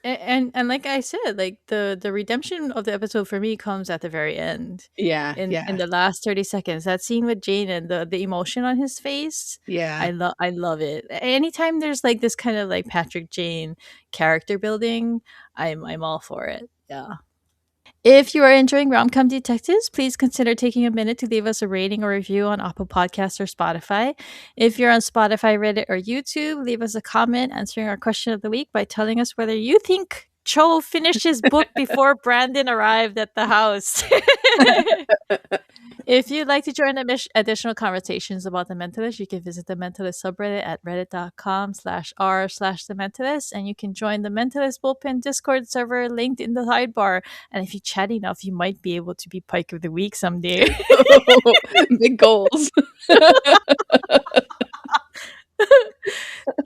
And like I said, like the redemption of the episode for me comes at the very end. Yeah, In yeah, the last 30 seconds. That scene with Jane and the emotion on his face. yeah. I love it. Anytime there's like this kind of like Patrick Jane character building, I'm all for it. Yeah. If you are enjoying Rom-Com Detectives, please consider taking a minute to leave us a rating or review on Apple Podcasts or Spotify. If you're on Spotify, Reddit, or YouTube, leave us a comment answering our question of the week by telling us whether you think Cho finished his book before Brandon arrived at the house. If you'd like to join additional conversations about The Mentalist, you can visit the Mentalist subreddit at reddit.com/r/the Mentalist, and you can join the Mentalist Bullpen Discord server linked in the sidebar. And if you chat enough, you might be able to be Pike of the Week someday. Big goals.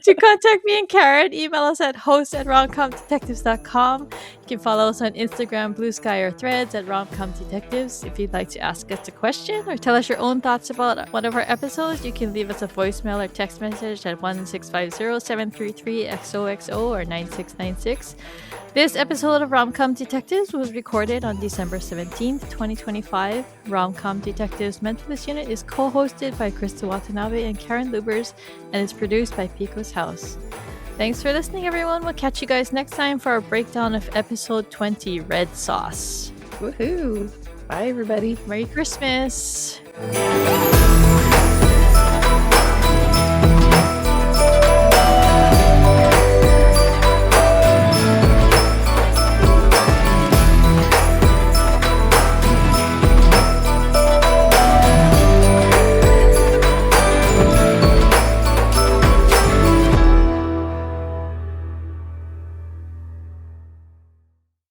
To contact me and Karin, email us at host@romcomdetectives.com. You can follow us on Instagram, Blue Sky, or Threads at romcomdetectives. If you'd like to ask us a question or tell us your own thoughts about one of our episodes, you can leave us a voicemail or text message at 1-650-733-XOXO or 9696. This episode of Rom-Com Detectives was recorded on December 17th, 2025. Rom-Com Detectives Mentalist Unit is co-hosted by Krista Watanabe and Karin Lubbers and is produced by Pico's House. Thanks for listening, everyone. We'll catch you guys next time for our breakdown of episode 20, Red Sauce. Woohoo. Bye, everybody. Merry Christmas!